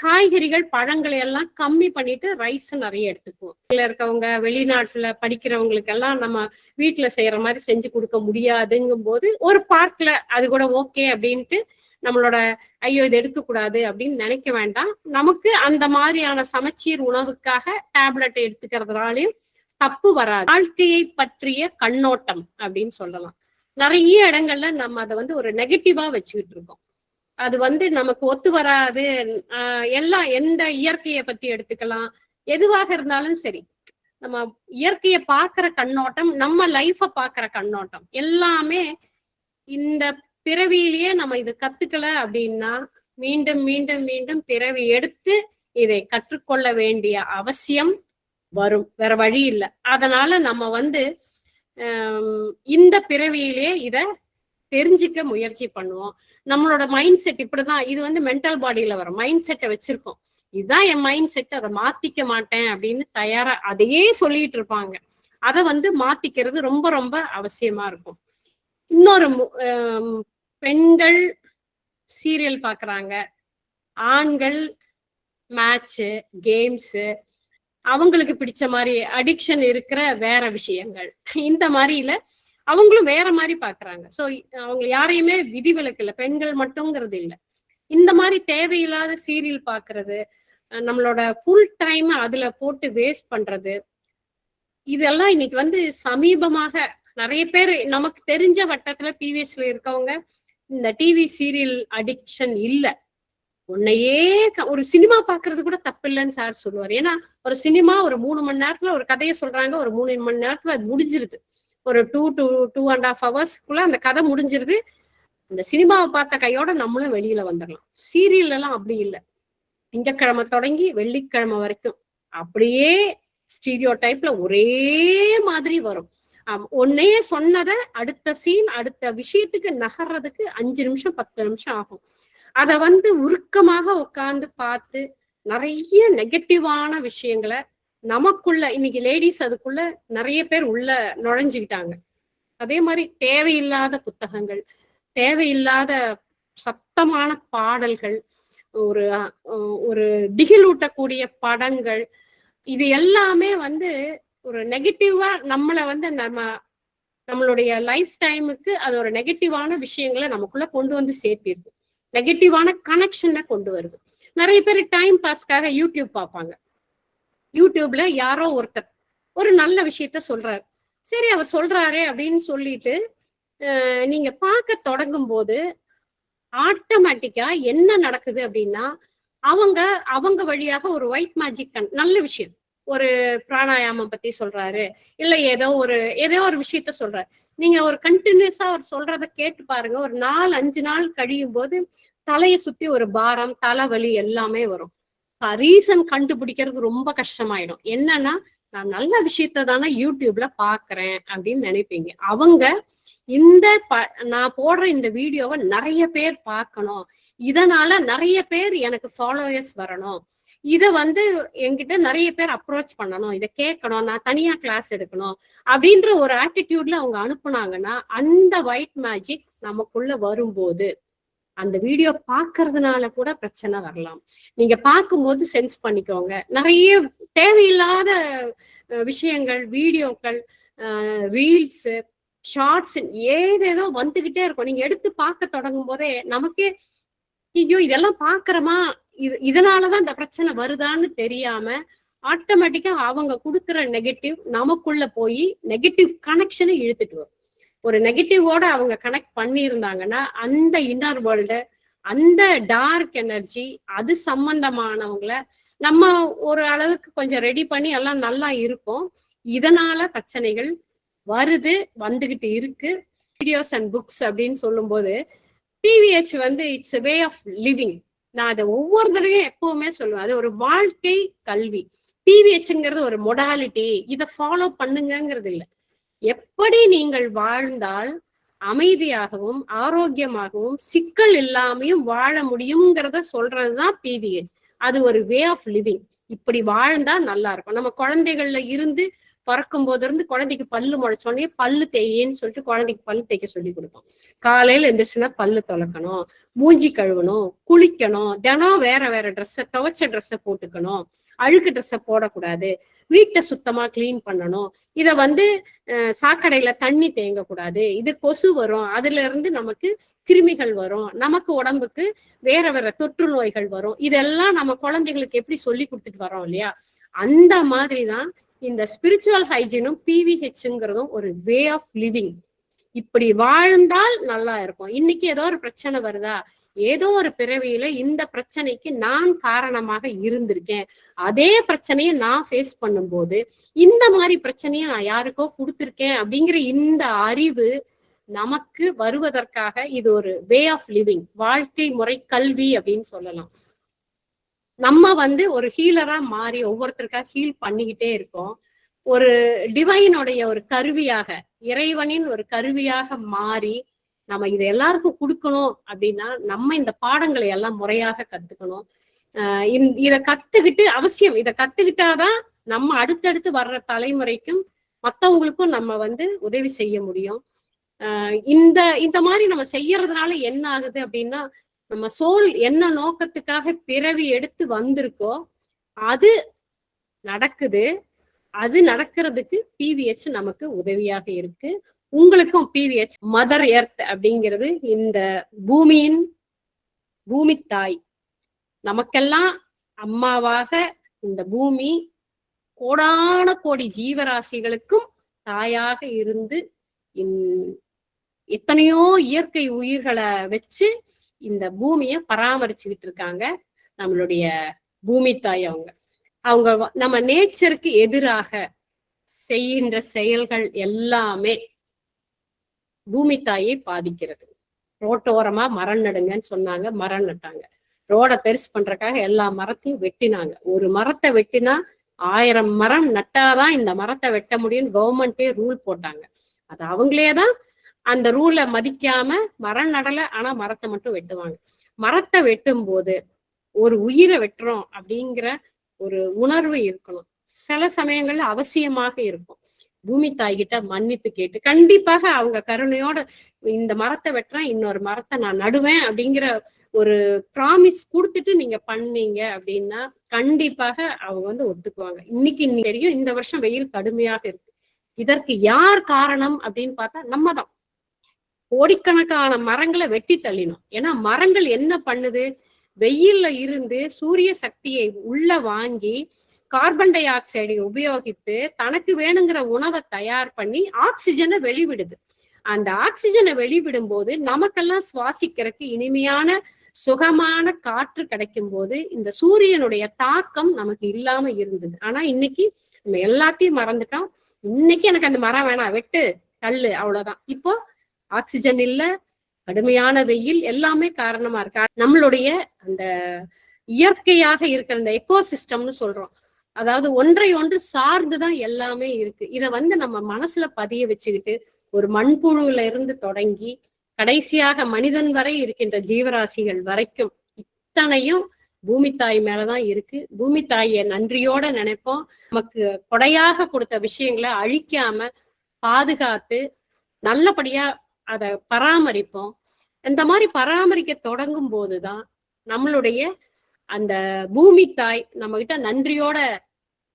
காய்கறிகள் பழங்களை எல்லாம் கம்மி பண்ணிட்டு ரைஸ் நிறைய எடுத்துக்குவோம். இதுல இருக்கவங்க வெளிநாட்டுல படிக்கிறவங்களுக்கு எல்லாம் நம்ம வீட்டுல செய்யற மாதிரி செஞ்சு கொடுக்க முடியாதுங்கும் போது ஒரு பார்க்ல அது கூட ஓகே அப்படின்ட்டு நம்மளோட ஐயோ இது எடுக்கக்கூடாது அப்படின்னு நினைக்க வேண்டாம். நமக்கு அந்த மாதிரியான சமச்சீர் உணவுக்காக டேப்லெட் எடுத்துக்கிறதுனாலையும் தப்பு வராது. வாழ்க்கையை பற்றிய கண்ணோட்டம் அப்படின்னு சொல்லலாம். நிறைய இடங்கள்ல நம்ம அதை வந்து ஒரு நெகட்டிவா வச்சுக்கிட்டு இருக்கோம். அது வந்து நமக்கு ஒத்து வராது. எல்லாம் எந்த இயற்கையை பத்தி எடுத்துக்கலாம், எதுவாக இருந்தாலும் சரி, நம்ம இயற்கையை பார்க்கிற கண்ணோட்டம், நம்ம லைஃப பார்க்கிற கண்ணோட்டம் எல்லாமே இந்த பிறவியிலேயே நம்ம இது கத்துக்கல அப்படின்னா மீண்டும் மீண்டும் மீண்டும் பிறவி எடுத்து இதை கற்றுக்கொள்ள வேண்டிய அவசியம் வரும். வேற வழி இல்லை. அதனால நம்ம வந்து இந்த பிறவியிலே இத தெரிஞ்சுக்க முயற்சி பண்ணுவோம். நம்மளோட மைண்ட் செட் இப்படிதான். இது வந்து மென்டல் பாடியில வரும் மைண்ட் செட்டை வச்சிருக்கோம். இதுதான் என் மைண்ட் செட், அதை மாத்திக்க மாட்டேன் அப்படின்னு தயாரா அதையே சொல்லிட்டு இருப்பாங்க. அதை வந்து மாத்திக்கிறது ரொம்ப ரொம்ப அவசியமா இருக்கும். இன்னொரு பெண்கள் சீரியல் பாக்குறாங்க, ஆண்கள் மேட்ச்சு, கேம்ஸு, அவங்களுக்கு பிடிச்ச மாதிரி அடிக்ஷன் இருக்கிற வேற விஷயங்கள், இந்த மாதிரில அவங்களும் வேற மாதிரி பாக்குறாங்க. சோ அவங்க யாரையுமே விதிவிலக்கு இல்லை, பெண்கள் மட்டும்ங்கிறது இல்லை. இந்த மாதிரி தேவையில்லாத சீரியல் பாக்குறது, நம்மளோட ஃபுல் டைம் அதுல போட்டு வேஸ்ட் பண்றது, இதெல்லாம் இன்னைக்கு வந்து சமீபமாக நிறைய பேர் நமக்கு தெரிஞ்ச வட்டத்துல பிவிஎஸ்ல இருக்கவங்க இந்த டிவி சீரியல் அடிக்ஷன் இல்ல. உன்னையே ஒரு சினிமா பாக்குறது கூட தப்பு இல்லைன்னு சார் சொல்லுவார். ஏன்னா ஒரு சினிமா ஒரு 3 மணி நேரத்துல ஒரு கதையை சொல்றாங்க, ஒரு 3 மணி நேரத்துல அது முடிஞ்சிருது. ஒரு 2.5 ஹவர்ஸ்க்குள்ள அந்த கதை முடிஞ்சிருது. அந்த சினிமாவை பார்த்த கையோட நம்மளும் வெளியில வந்துடலாம். சீரியல் எல்லாம் அப்படி இல்லை. திங்கக்கிழமை தொடங்கி வெள்ளிக்கிழமை வரைக்கும் அப்படியே ஸ்டீரியோ டைப்ல ஒரே மாதிரி வரும். ஒன்னையே சொன்னதை அடுத்த சீன் அடுத்த விஷயத்துக்கு நகர்றதுக்கு 5 நிமிஷம் 10 நிமிஷம் ஆகும். அதை வந்து உருக்கமாக உட்கார்ந்து பார்த்து நிறைய நெகட்டிவான விஷயங்களை நமக்குள்ள, இன்னைக்கு லேடிஸ் அதுக்குள்ள நிறைய பேர் உள்ள நுழைஞ்சுக்கிட்டாங்க. அதே மாதிரி தேவையில்லாத புத்தகங்கள், தேவையில்லாத சத்தமான பாடல்கள், ஒரு ஒரு திகிலூட்டக்கூடிய படங்கள், இது எல்லாமே வந்து ஒரு நெகட்டிவா நம்மளை வந்து நம்மளுடைய லைஃப் டைமுக்கு அது ஒரு நெகட்டிவான விஷயங்களை நமக்குள்ள கொண்டு வந்து சேர்த்திருக்கு. நெகட்டிவான கனெக்ஷனை கொண்டு வருது. நிறைய பேர் டைம் பாஸ்க்காக யூடியூப் பார்ப்பாங்க. யூடியூப்ல யாரோ ஒருத்தர் ஒரு நல்ல விஷயத்த சொல்றாரு, சரி அவர் சொல்றாரே அப்படின்னு சொல்லிட்டு நீங்க பார்க்க தொடங்கும் போது ஆட்டோமேட்டிக்கா என்ன நடக்குது அப்படின்னா, அவங்க வழியாக ஒரு ஒயிட் மேஜிக் நல்ல விஷயம், ஒரு பிராணாயாமம் பத்தி சொல்றாரு, இல்ல ஏதோ ஒரு விஷயத்த சொல்றாரு. நீங்க ஒரு கண்டினியூஸா அவர் சொல்றத கேட்டு பாருங்க. ஒரு 4-5 நாள் கழியும் போது தலையை சுத்தி ஒரு பாரம், தலைவலி எல்லாமே வரும். ரீசன் கண்டுபிடிக்கிறது ரொம்ப கஷ்டமாயிடும். என்னன்னா, நான் நல்ல விஷயத்த தானே யூடியூப்ல பாக்குறேன் அப்படின்னு நினைப்பீங்க. அவங்க நான் போடுற இந்த வீடியோவை நிறைய பேர் பார்க்கணும், இதனால நிறைய பேர் எனக்கு ஃபாலோயர்ஸ் வரணும், இத வந்து என்கிட்ட நிறைய பேர் அப்ரோச் பண்ணணும், இதை கேட்கணும், நான் தனியா கிளாஸ் எடுக்கணும் அப்படின்ற ஒரு ஆட்டிடியூட்ல அவங்க அனுப்புனாங்கன்னா, அந்த ஒயிட் மேஜிக் நமக்குள்ள வரும்போது அந்த வீடியோ பாக்குறதுனால கூட பிரச்சனை வரலாம். நீங்க பார்க்கும்போது சென்ஸ் பண்ணிக்கோங்க. நிறைய தேவையில்லாத விஷயங்கள், வீடியோக்கள், ரீல்ஸ், ஷார்ட்ஸ் ஏதேதோ வந்துகிட்டே இருக்கும். நீங்க எடுத்து பார்க்க தொடங்கும் போதே நமக்கே ஐயோ இதெல்லாம் பாக்குறோமா, இதனாலதான் இந்த பிரச்சனை வருதான்னு தெரியாம ஆட்டோமேட்டிக்கா அவங்க கொடுக்குற நெகட்டிவ் நமக்குள்ள போய் நெகட்டிவ் கனெக்ஷனை இழுத்துட்டு வரும். ஒரு நெகட்டிவோட அவங்க கனெக்ட் பண்ணியிருந்தாங்கன்னா அந்த இன்னர் வேர்ல்டு, அந்த டார்க் எனர்ஜி, அது சம்பந்தமானவங்களை நம்ம ஒரு அளவுக்கு கொஞ்சம் ரெடி பண்ணி எல்லாம் நல்லா இருக்கும். இதனால பிரச்சனைகள் வந்துகிட்டு இருக்கு. வீடியோஸ் அண்ட் புக்ஸ் அப்படின்னு சொல்லும் போது பிவிஹெச் வந்து இட்ஸ் வே ஆஃப் லிவிங். நான் அதை ஒவ்வொரு தடவையும் எப்பவுமே சொல்லுவேன், அது ஒரு வாழ்க்கை கல்வி. பிவிஹெச்ங்கிறது ஒரு மொடாலிட்டி, இதை ஃபாலோ பண்ணுங்கிறது இல்லை. எப்படி நீங்கள் வாழ்ந்தால் அமைதியாகவும் ஆரோக்கியமாகவும் சிக்கல் இல்லாமையும் வாழ முடியுங்கிறத சொல்றதுதான் பிவிஹெச். அது ஒரு வே ஆஃப் லிவிங். இப்படி வாழ்ந்தா நல்லா இருக்கும். நம்ம குழந்தைகள்ல இருந்து பிறக்கும் போது இருந்து குழந்தைக்கு பல்லு முளைச்சோடனே பல்லு தேயின்னு சொல்லிட்டு குழந்தைக்கு பல்லு தேய்க்க சொல்லி கொடுப்போம். காலையில எந்திரிச்சுன்னா பல்லு துலக்கணும், மூஞ்சி கழுவணும், குளிக்கணும், தினம் வேற வேற ட்ரெஸ்ஸை, துவைச்ச ட்ரெஸ்ஸை போட்டுக்கணும், அழுக்கு ட்ரெஸ்ஸை போடக்கூடாது, வீட்டை சுத்தமா கிளீன் பண்ணணும், இத சாக்கடையில தண்ணி தேங்கக்கூடாது, இது கொசு வரும், அதுல இருந்து நமக்கு கிருமிகள் வரும், நமக்கு உடம்புக்கு வேற வேற தொற்று நோய்கள் வரும். இதெல்லாம் நம்ம குழந்தைகளுக்கு எப்படி சொல்லி கொடுத்துட்டு வரோம் இல்லையா? அந்த மாதிரிதான் இந்த ஸ்பிரிச்சுவல் ஹைஜீனும் பிவிஹெச்ங்கிறதும் ஒரு வே ஆஃப் லிவிங். இப்படி வாழ்ந்தால் நல்லா இருக்கும். இன்னைக்கு ஏதோ ஒரு பிரச்சனை வருதா, ஏதோ ஒரு பிறவியில இந்த பிரச்சனைக்கு நான் காரணமாக இருந்திருக்கேன், அதே பிரச்சனையை நான் ஃபேஸ் பண்ணும்போது இந்த மாதிரி பிரச்சனையை நான் யாருக்கோ கொடுத்துருக்கேன் அப்படிங்கிற இந்த அறிவு நமக்கு வருவதற்காக இது ஒரு வே ஆஃப் லிவிங், வாழ்க்கை முறை கல்வி அப்படின்னு சொல்லலாம். நம்ம ஒரு ஹீலரா மாறி ஒவ்வொருத்தருக்காக ஹீல் பண்ணிக்கிட்டே இருக்கோம். ஒரு டிவைனுடைய ஒரு கருவியாக, இறைவனின் ஒரு கருவியாக மாறி நம்ம இதை எல்லாருக்கும் கொடுக்கணும் அப்படின்னா நம்ம இந்த பாடங்களை எல்லாம் முறையாக கத்துக்கணும். இதை கத்துக்கிட்டு அவசியம், இதை கத்துக்கிட்டாதான் நம்ம அடுத்தடுத்து வர்ற தலைமுறைக்கும் மற்றவங்களுக்கும் நம்ம உதவி செய்ய முடியும். இந்த மாதிரி நம்ம செய்யறதுனால என்ன ஆகுது அப்படின்னா, நம்ம சோல் என்ன நோக்கத்துக்காக பிறவி எடுத்து வந்திருக்கோ அது நடக்குது. அது நடக்கிறதுக்கு பிவிஹெச் நமக்கு உதவியாக இருக்கு. உங்களுக்கும் பிவிஹெச் மதர் எர்த் அப்படிங்கிறது இந்த பூமி தாய், நமக்கெல்லாம் அம்மாவாக இந்த பூமி கோடான கோடி ஜீவராசிகளுக்கும் தாயாக இருந்து எத்தனையோ இயற்கை உயிர்களை வச்சு இந்த பூமியை பராமரிச்சுக்கிட்டு இருக்காங்க நம்மளுடைய பூமி தாய். அவங்க நம்ம நேச்சருக்கு எதிராக செய்கின்ற செயல்கள் எல்லாமே பூமி தாயை பாதிக்கிறது. ரோட்டோரமா மரம் நடுங்கன்னு சொன்னாங்க, மரம் நட்டாங்க. ரோட பெருசு பண்றதுக்காக எல்லா மரத்தையும் வெட்டினாங்க. ஒரு மரத்தை வெட்டினா 1000 மரம் நட்டாதான் இந்த மரத்தை வெட்ட முடியும் கவர்மெண்டே ரூல் போட்டாங்க. அது அவங்களேதான் அந்த ரூலை மதிக்காம மரம் நடல, ஆனா மரத்தை மட்டும் வெட்டுவாங்க. மரத்தை வெட்டும் போது ஒரு உயிரை வெட்டுறோம் அப்படிங்கிற ஒரு உணர்வு இருக்கணும். சில சமயங்கள்ல அவசியமாக இருக்கும். பூமி தாய்கிட்ட மன்னிப்பு கேட்டு கண்டிப்பாக அவங்க கருணையோட இந்த மரத்தை வெட்டுறேன், இன்னொரு மரத்தை நான் நடுவேன் அப்படிங்கிற ஒரு ப்ராமிஸ் கொடுத்துட்டு நீங்க பண்ணீங்க அப்படின்னா கண்டிப்பாக அவங்க ஒத்துக்குவாங்க. இன்னைக்கு தெரியும், இந்த வருஷம் வெயில் கடுமையாக இருக்கு. இதற்கு யார் காரணம் அப்படின்னு பார்த்தா நம்ம தான். கோடிக்கணக்கான மரங்களை வெட்டி தள்ளினோம். ஏன்னா மரங்கள் என்ன பண்ணுது, வெயில்ல இருந்து சூரிய சக்தியை உள்ள வாங்கி கார்பன் டை ஆக்சைடை உபயோகித்து தனக்கு வேணுங்கிற உணவை தயார் பண்ணி ஆக்சிஜனை வெளிவிடுது. அந்த ஆக்சிஜனை வெளிவிடும் போது நமக்கெல்லாம் சுவாசிக்கிறதுக்கு இனிமையான சுகமான காற்று கிடைக்கும் போது இந்த சூரியனுடைய தாக்கம் நமக்கு இல்லாம இருந்தது. ஆனா இன்னைக்கு நம்ம எல்லாத்தையும் மறந்துட்டோம். இன்னைக்கு எனக்கு அந்த மரம் வேணாம், வெட்டு தள்ளு, அவ்வளவுதான். இப்போ ஆக்சிஜன் இல்ல, கடுமையான வெயில், எல்லாமே காரணமா இருக்கா. நம்மளுடைய அந்த இயற்கையாக இருக்கிற இந்த எக்கோசிஸ்டம்னு சொல்றோம், அதாவது ஒன்றை ஒன்று சார்ந்துதான் எல்லாமே இருக்கு. இத நம்ம மனசுல பதிய வச்சுக்கிட்டு ஒரு மண்புழுல இருந்து தொடங்கி கடைசியாக மனிதன் வரை இருக்கின்ற ஜீவராசிகள் வரைக்கும் இத்தனையும் பூமி தாய் மேலதான் இருக்கு. பூமி தாயை நன்றியோட நினைப்போம். நமக்கு கொடையாக கொடுத்த விஷயங்களை அழிக்காம பாதுகாத்து நல்லபடியா அதை பராமரிப்போம். இந்த மாதிரி பராமரிக்க தொடங்கும் போதுதான் நம்மளுடைய அந்த பூமி தாய் நம்ம கிட்ட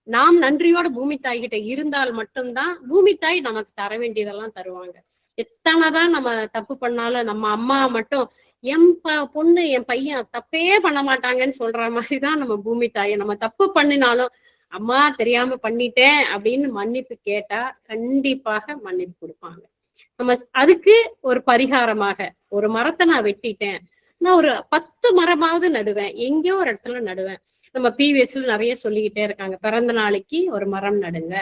நாம் நன்றியோட பூமி தாய் கிட்ட இருந்தால் மட்டும்தான் பூமி தாய் நமக்கு தர வேண்டியதெல்லாம் தருவாங்க. எத்தனைதான் நம்ம தப்பு பண்ணாலும் நம்ம அம்மா மட்டும் என் பொண்ணு என் பையன் தப்பே பண்ண மாட்டாங்கன்னு சொல்ற மாதிரிதான் நம்ம பூமி தாயை, நம்ம தப்பு பண்ணினாலும் அம்மா தெரியாம பண்ணிட்டேன் அப்படின்னு மன்னிப்பு கேட்டா கண்டிப்பாக மன்னிப்பு கொடுப்பாங்க. நம்ம அதுக்கு ஒரு பரிகாரமாக ஒரு மரத்தை நான் வெட்டிட்டேன், நான் ஒரு 10 மரமாவது நடுவேன், எங்கேயோ ஒரு இடத்துல நடுவேன். நம்ம பிவிஎஸ்ல நிறைய சொல்லிக்கிட்டே இருக்காங்க, பிறந்த நாளைக்கு ஒரு மரம் நடுங்க,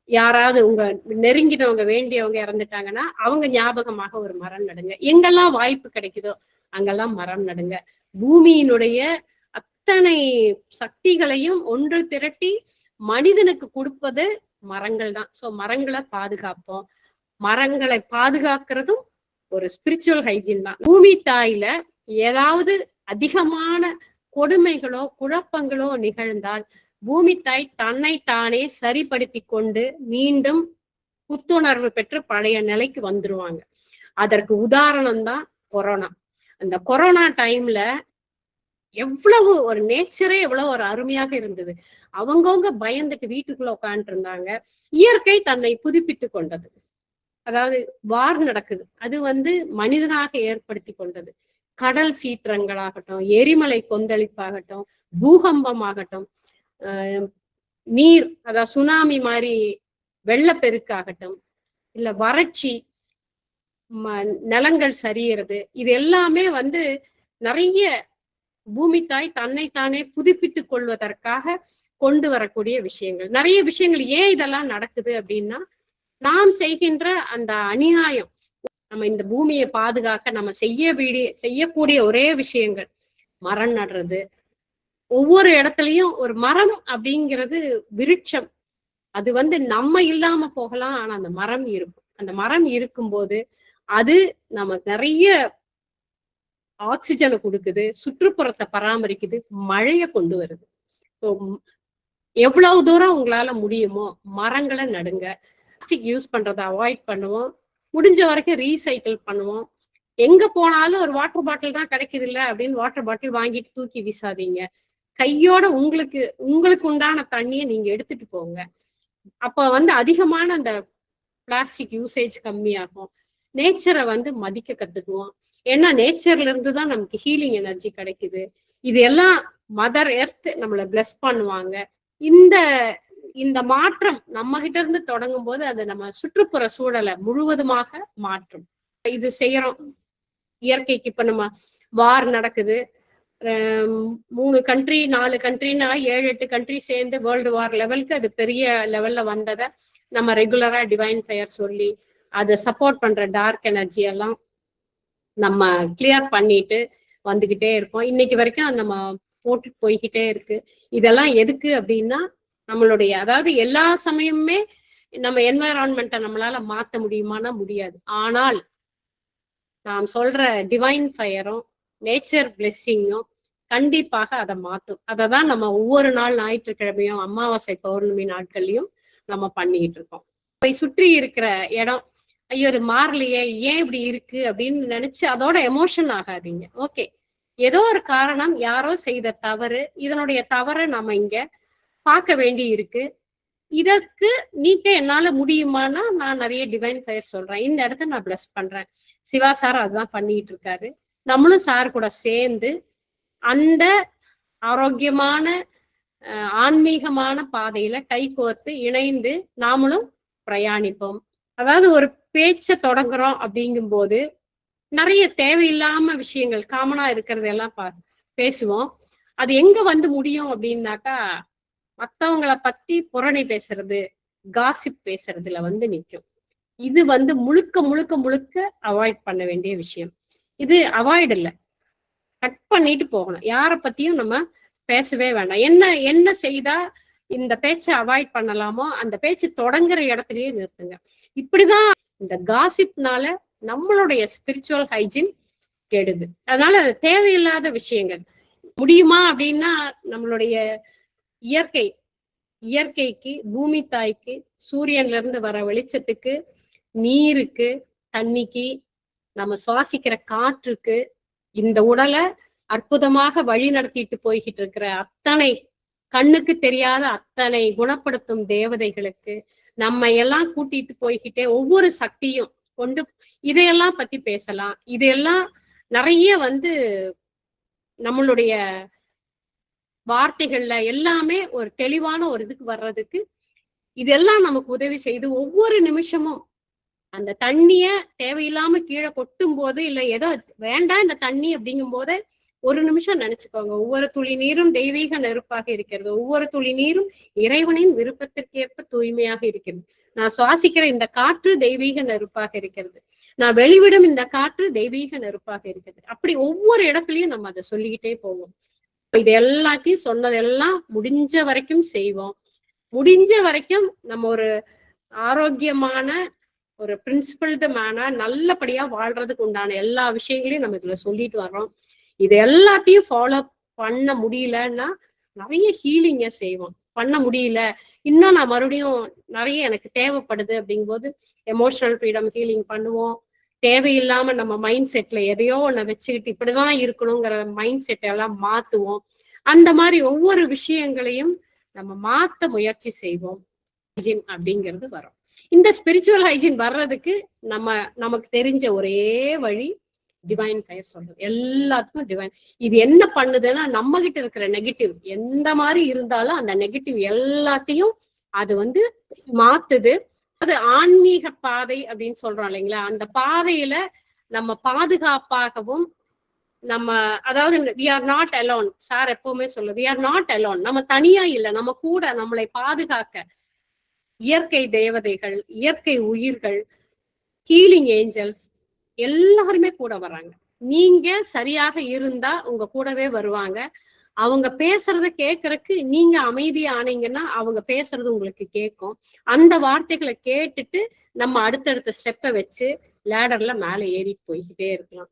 யாராவது உங்க நெருங்கினவங்க வேண்டியவங்க இறந்துட்டாங்கன்னா அவங்க ஞாபகமாக ஒரு மரம் நடுங்க. எங்கெல்லாம் வாய்ப்பு கிடைக்குதோ அங்கெல்லாம் மரம் நடுங்க. பூமியினுடைய அத்தனை சக்திகளையும் ஒன்று திரட்டி மனிதனுக்கு கொடுப்பது மரங்கள் தான். சோ மரங்களை பாதுகாப்போம். மரங்களை பாதுகாக்கிறதும் ஒரு ஸ்பிரிச்சுவல் ஹைஜீன் தான். பூமி தாயில ஏதாவது அதிகமான கொடுமைகளோ குழப்பங்களோ நிகழ்ந்தால் பூமி தாய் தன்னை தானே சரிப்படுத்தி கொண்டு மீண்டும் புத்துணர்வு பெற்று பழைய நிலைக்கு வந்துருவாங்க. அதற்கு உதாரணம் தான் கொரோனா. அந்த கொரோனா டைம்ல எவ்வளவு ஒரு நேச்சரே எவ்வளவு ஒரு அருமையாக இருந்தது. அவங்கவுங்க பயந்துட்டு வீட்டுக்குள்ள உட்காந்துட்டு இருந்தாங்க. இயற்கை தன்னை புதுப்பித்து கொண்டது. அதாவது வார் நடக்குது, அது மனிதனாக ஏற்படுத்தி கொண்டது. கடல் சீற்றங்களாகட்டும், எரிமலை கொந்தளிப்பாகட்டும், பூகம்பமாகட்டும், நீர் அதாவது சுனாமி மாதிரி வெள்ளப்பெருக்காகட்டும், இல்ல வறட்சி, நிலங்கள் சரியறது, இது எல்லாமே நிறைய பூமி தாய் தன்னைத்தானே புதுப்பித்துக் கொள்வதற்காக கொண்டு வரக்கூடிய விஷயங்கள். நிறைய விஷயங்கள் ஏன் இதெல்லாம் நடக்குது அப்படின்னா, நாம் செய்கின்ற அந்த அநியாயம். நம்ம இந்த பூமியை பாதுகாக்க நம்ம செய்யக்கூடிய ஒரே விஷயங்கள் மரம் நடுறது. ஒவ்வொரு இடத்துலயும் ஒரு மரம் அப்படிங்கிறது விருட்சம். அது நம்ம இல்லாம போகலாம், ஆனா அந்த மரம் இருக்கும். அந்த மரம் இருக்கும்போது அது நமக்கு நிறைய ஆக்சிஜனை கொடுக்குது, சுற்றுப்புறத்தை பராமரிக்குது, மழையை கொண்டு வருது. எவ்வளவு தூரம் உங்களால முடியுமோ மரங்களை நடுங்க. பிளாஸ்டிக் யூஸ் பண்றதை அவாய்ட் பண்ணுவோம். முடிஞ்ச வரைக்கும் ரீசைக்கிள் பண்ணுவோம். எங்க போனாலும் ஒரு வாட்டர் பாட்டில் தான் கிடைக்குது இல்ல அப்படின்னு வாட்டர் பாட்டில் வாங்கிட்டு தூக்கி வீசாதீங்க. கையோட உங்களுக்கு உண்டான தண்ணியை நீங்க எடுத்துட்டு போங்க. அப்ப அதிகமான அந்த பிளாஸ்டிக் யூசேஜ் கம்மியாகும். நேச்சரை மதிக்க கத்துக்குவோம். ஏன்னா நேச்சர்ல இருந்து தான் நமக்கு ஹீலிங் எனர்ஜி கிடைக்குது. இது எல்லாம் மதர் எர்த் நம்மளை பிளஸ் பண்ணுவாங்க. இந்த மாற்றம் நம்ம கிட்ட இருந்து தொடங்கும் போது அது நம்ம சுற்றுப்புற சூழலை முழுவதுமாக மாற்றும். இது செய்யறோம் இயற்கைக்கு. இப்ப நம்ம வார் நடக்குது, 3 கண்ட்ரி 4 கண்ட்ரினா 7-8 கண்ட்ரி சேர்ந்து வேர்ல்டு வார் லெவலுக்கு அது பெரிய லெவல்ல வந்ததை நம்ம ரெகுலரா டிவைன் ஃபயர் சொல்லி அதை சப்போர்ட் பண்ற டார்க் எனர்ஜி எல்லாம் நம்ம கிளியர் பண்ணிட்டு வந்துகிட்டே இருக்கோம். இன்னைக்கு வரைக்கும் நம்ம போட்டுட்டு போய்கிட்டே இருக்கு. இதெல்லாம் எதுக்கு அப்படின்னா, நம்மளுடைய அதாவது எல்லா சமயமுமே நம்ம என்வைரான்மெண்ட்டை நம்மளால மாத்த முடியுமானா முடியாது. ஆனால் நாம் சொல்ற டிவைன் ஃபயரும் நேச்சர் பிளெஸ்ஸிங்கும் கண்டிப்பாக அதை மாத்தும். அதை தான் நம்ம ஒவ்வொரு நாள் ஞாயிற்றுக்கிழமையும் அமாவாசை பௌர்ணமி நாட்கள்லயும் நம்ம பண்ணிக்கிட்டு இருக்கோம். இப்ப சுற்றி இருக்கிற இடம் ஐயோ அது மாறலையே, ஏன் இப்படி இருக்கு அப்படின்னு நினைச்சு அதோட எமோஷன் ஆகாதீங்க. ஓகே, ஏதோ ஒரு காரணம், யாரோ செய்த தவறு, இதனுடைய தவறை நம்ம இங்க பார்க்க வேண்டி இருக்கு. இதற்கு நீக்க என்னால முடியுமானா நான் நிறைய டிவைன் ஃபயர் சொல்றேன். இந்த இடத்த நான் பிளஸ் பண்றேன். சிவா சார் அதுதான் பண்ணிட்டு இருக்காரு. நம்மளும் சார் கூட சேர்ந்து அந்த ஆரோக்கியமான ஆன்மீகமான பாதையில கைகோர்த்து இணைந்து நாமளும் பிரயாணிப்போம். அதாவது ஒரு பேச்ச தொடங்குறோம் அப்படிங்கும் போது நிறைய தேவையில்லாம விஷயங்கள் காமனா இருக்கிறது எல்லாம் பேசுவோம். அது எங்க முடியும் அப்படின்னாக்கா, மத்தவங்களை பத்தி புரணி பேசுறது, காசிப் பேசுறதுல நிக்கும். இது முழுக்க முழுக்க முழுக்க அவாய்ட் பண்ண வேண்டிய விஷயம். இது அவாய்ட் இல்ல, கட் பண்ணிட்டு போகணும். யாரை பத்தியும் நம்ம பேசவே வேண்டாம். என்ன செய்தா இந்த பேச்சை அவாய்ட் பண்ணலாமோ அந்த பேச்சு தொடங்குற இடத்துலயே நிறுத்துங்க. இப்படிதான் இந்த காசிப்னால நம்மளுடைய ஸ்பிரிச்சுவல் ஹைஜீன் கெடுது. அதனால தேவையில்லாத விஷயங்கள் முடியுமா அப்படின்னா, நம்மளுடைய இயற்கைக்கு, பூமி தாய்க்கு, சூரியன்ல இருந்து வர வெளிச்சத்துக்கு, நீருக்கு, தண்ணிக்கு, நம்ம சுவாசிக்கிற காற்றுக்கு, இந்த உடலை அற்புதமாக வழி நடத்திட்டு போய்கிட்டு இருக்கிற அத்தனை கண்ணுக்கு தெரியாத அத்தனை குணப்படுத்தும் தேவதைகளுக்கு நம்ம எல்லாம் கூட்டிட்டு போய்கிட்டே ஒவ்வொரு சக்தியும் கொண்டு இதையெல்லாம் பத்தி பேசலாம். இதெல்லாம் நிறைய நம்மளுடைய வார்த்தைகள்ல எல்லாமே ஒரு தெளிவான ஒரு இதுக்கு வர்றதுக்கு இதெல்லாம் நமக்கு உதவி செய்து ஒவ்வொரு நிமிஷமும் அந்த தண்ணிய தேவையில்லாம கீழே கொட்டும் போது இல்ல ஏதோ வேண்டாம் இந்த தண்ணி அப்படிங்கும் போது ஒரு நிமிஷம் நினைச்சுக்கோங்க. ஒவ்வொரு துளி நீரும் தெய்வீக நெருப்பாக இருக்கிறது. ஒவ்வொரு துளி நீரும் இறைவனின் விருப்பத்திற்கேற்ப தூய்மையாக இருக்கிறது. நான் சுவாசிக்கிற இந்த காற்று தெய்வீக நெருப்பாக இருக்கிறது, நான் வெளிவிடும் இந்த காற்று தெய்வீக நெருப்பாக இருக்கிறது. அப்படி ஒவ்வொரு இடத்துலயும் நம்ம அதை சொல்லிக்கிட்டே போவோம். இது எல்லாத்தையும் சொன்னதெல்லாம் முடிஞ்ச வரைக்கும் செய்வோம். முடிஞ்ச வரைக்கும் நம்ம ஒரு ஆரோக்கியமான ஒரு பிரின்சிபல்டு மேனா நல்லபடியா வாழ்றதுக்கு உண்டான எல்லா விஷயங்களையும் நம்ம இதுல சொல்லிட்டு வர்றோம். இது எல்லாத்தையும் ஃபாலோ பண்ண முடியலன்னா நிறைய ஹீலிங்க செய்வோம். பண்ண முடியல, இன்னும் நான் மறுபடியும் நிறைய எனக்கு தேவைப்படுது அப்படிங்கும்போது எமோஷனல் ஃப்ரீடம் ஹீலிங் பண்ணுவோம். தேவையில்லாம நம்ம மைண்ட் செட்ல எதையோ ஒண்ணு வச்சுக்கிட்டு இப்படிதான் இருக்கணுங்கிற மைண்ட் செட் எல்லாம் மாத்துவோம். அந்த மாதிரி ஒவ்வொரு விஷயங்களையும் நம்ம மாத்த முயற்சி செய்வோம். ஹைஜீன் அப்படிங்கிறது வரும். இந்த ஸ்பிரிச்சுவல் ஹைஜீன் வர்றதுக்கு நமக்கு தெரிஞ்ச ஒரே வழி டிவைன் ஃபயர் சொல்றது. எல்லாத்துக்கும் டிவைன். இது என்ன பண்ணுதுன்னா, நம்ம கிட்ட இருக்கிற நெகட்டிவ் எந்த மாதிரி இருந்தாலும் அந்த நெகட்டிவ் எல்லாத்தையும் அது வந்து மாத்துது. அது ஆன்மீக பாதை அப்படின்னு சொல்றோம் இல்லைங்களா, அந்த பாதையில நம்ம பாதுகாப்பாகவும் நம்ம, அதாவது we are not alone. Sir எப்பவுமே சொல்லு, we are not alone. நம்ம தனியா இல்லை, நம்ம கூட நம்மளை பாதுகாக்க இயற்கை தேவதைகள், இயற்கை உயிர்கள், ஹீலிங் ஏஞ்சல்ஸ் எல்லாருமே கூட வர்றாங்க. நீங்க சரியாக இருந்தா உங்க கூடவே வருவாங்க. அவங்க பேசுறத கேட்கறதுக்கு நீங்க அமைதியா ஆனீங்கன்னா அவங்க பேசுறது உங்களுக்கு கேட்கும். அந்த வார்த்தைகளை கேட்டுட்டு நம்ம அடுத்தடுத்த ஸ்டெப்பை வச்சு லேடர்ல மேல ஏறி போய்கிட்டே இருக்கலாம்.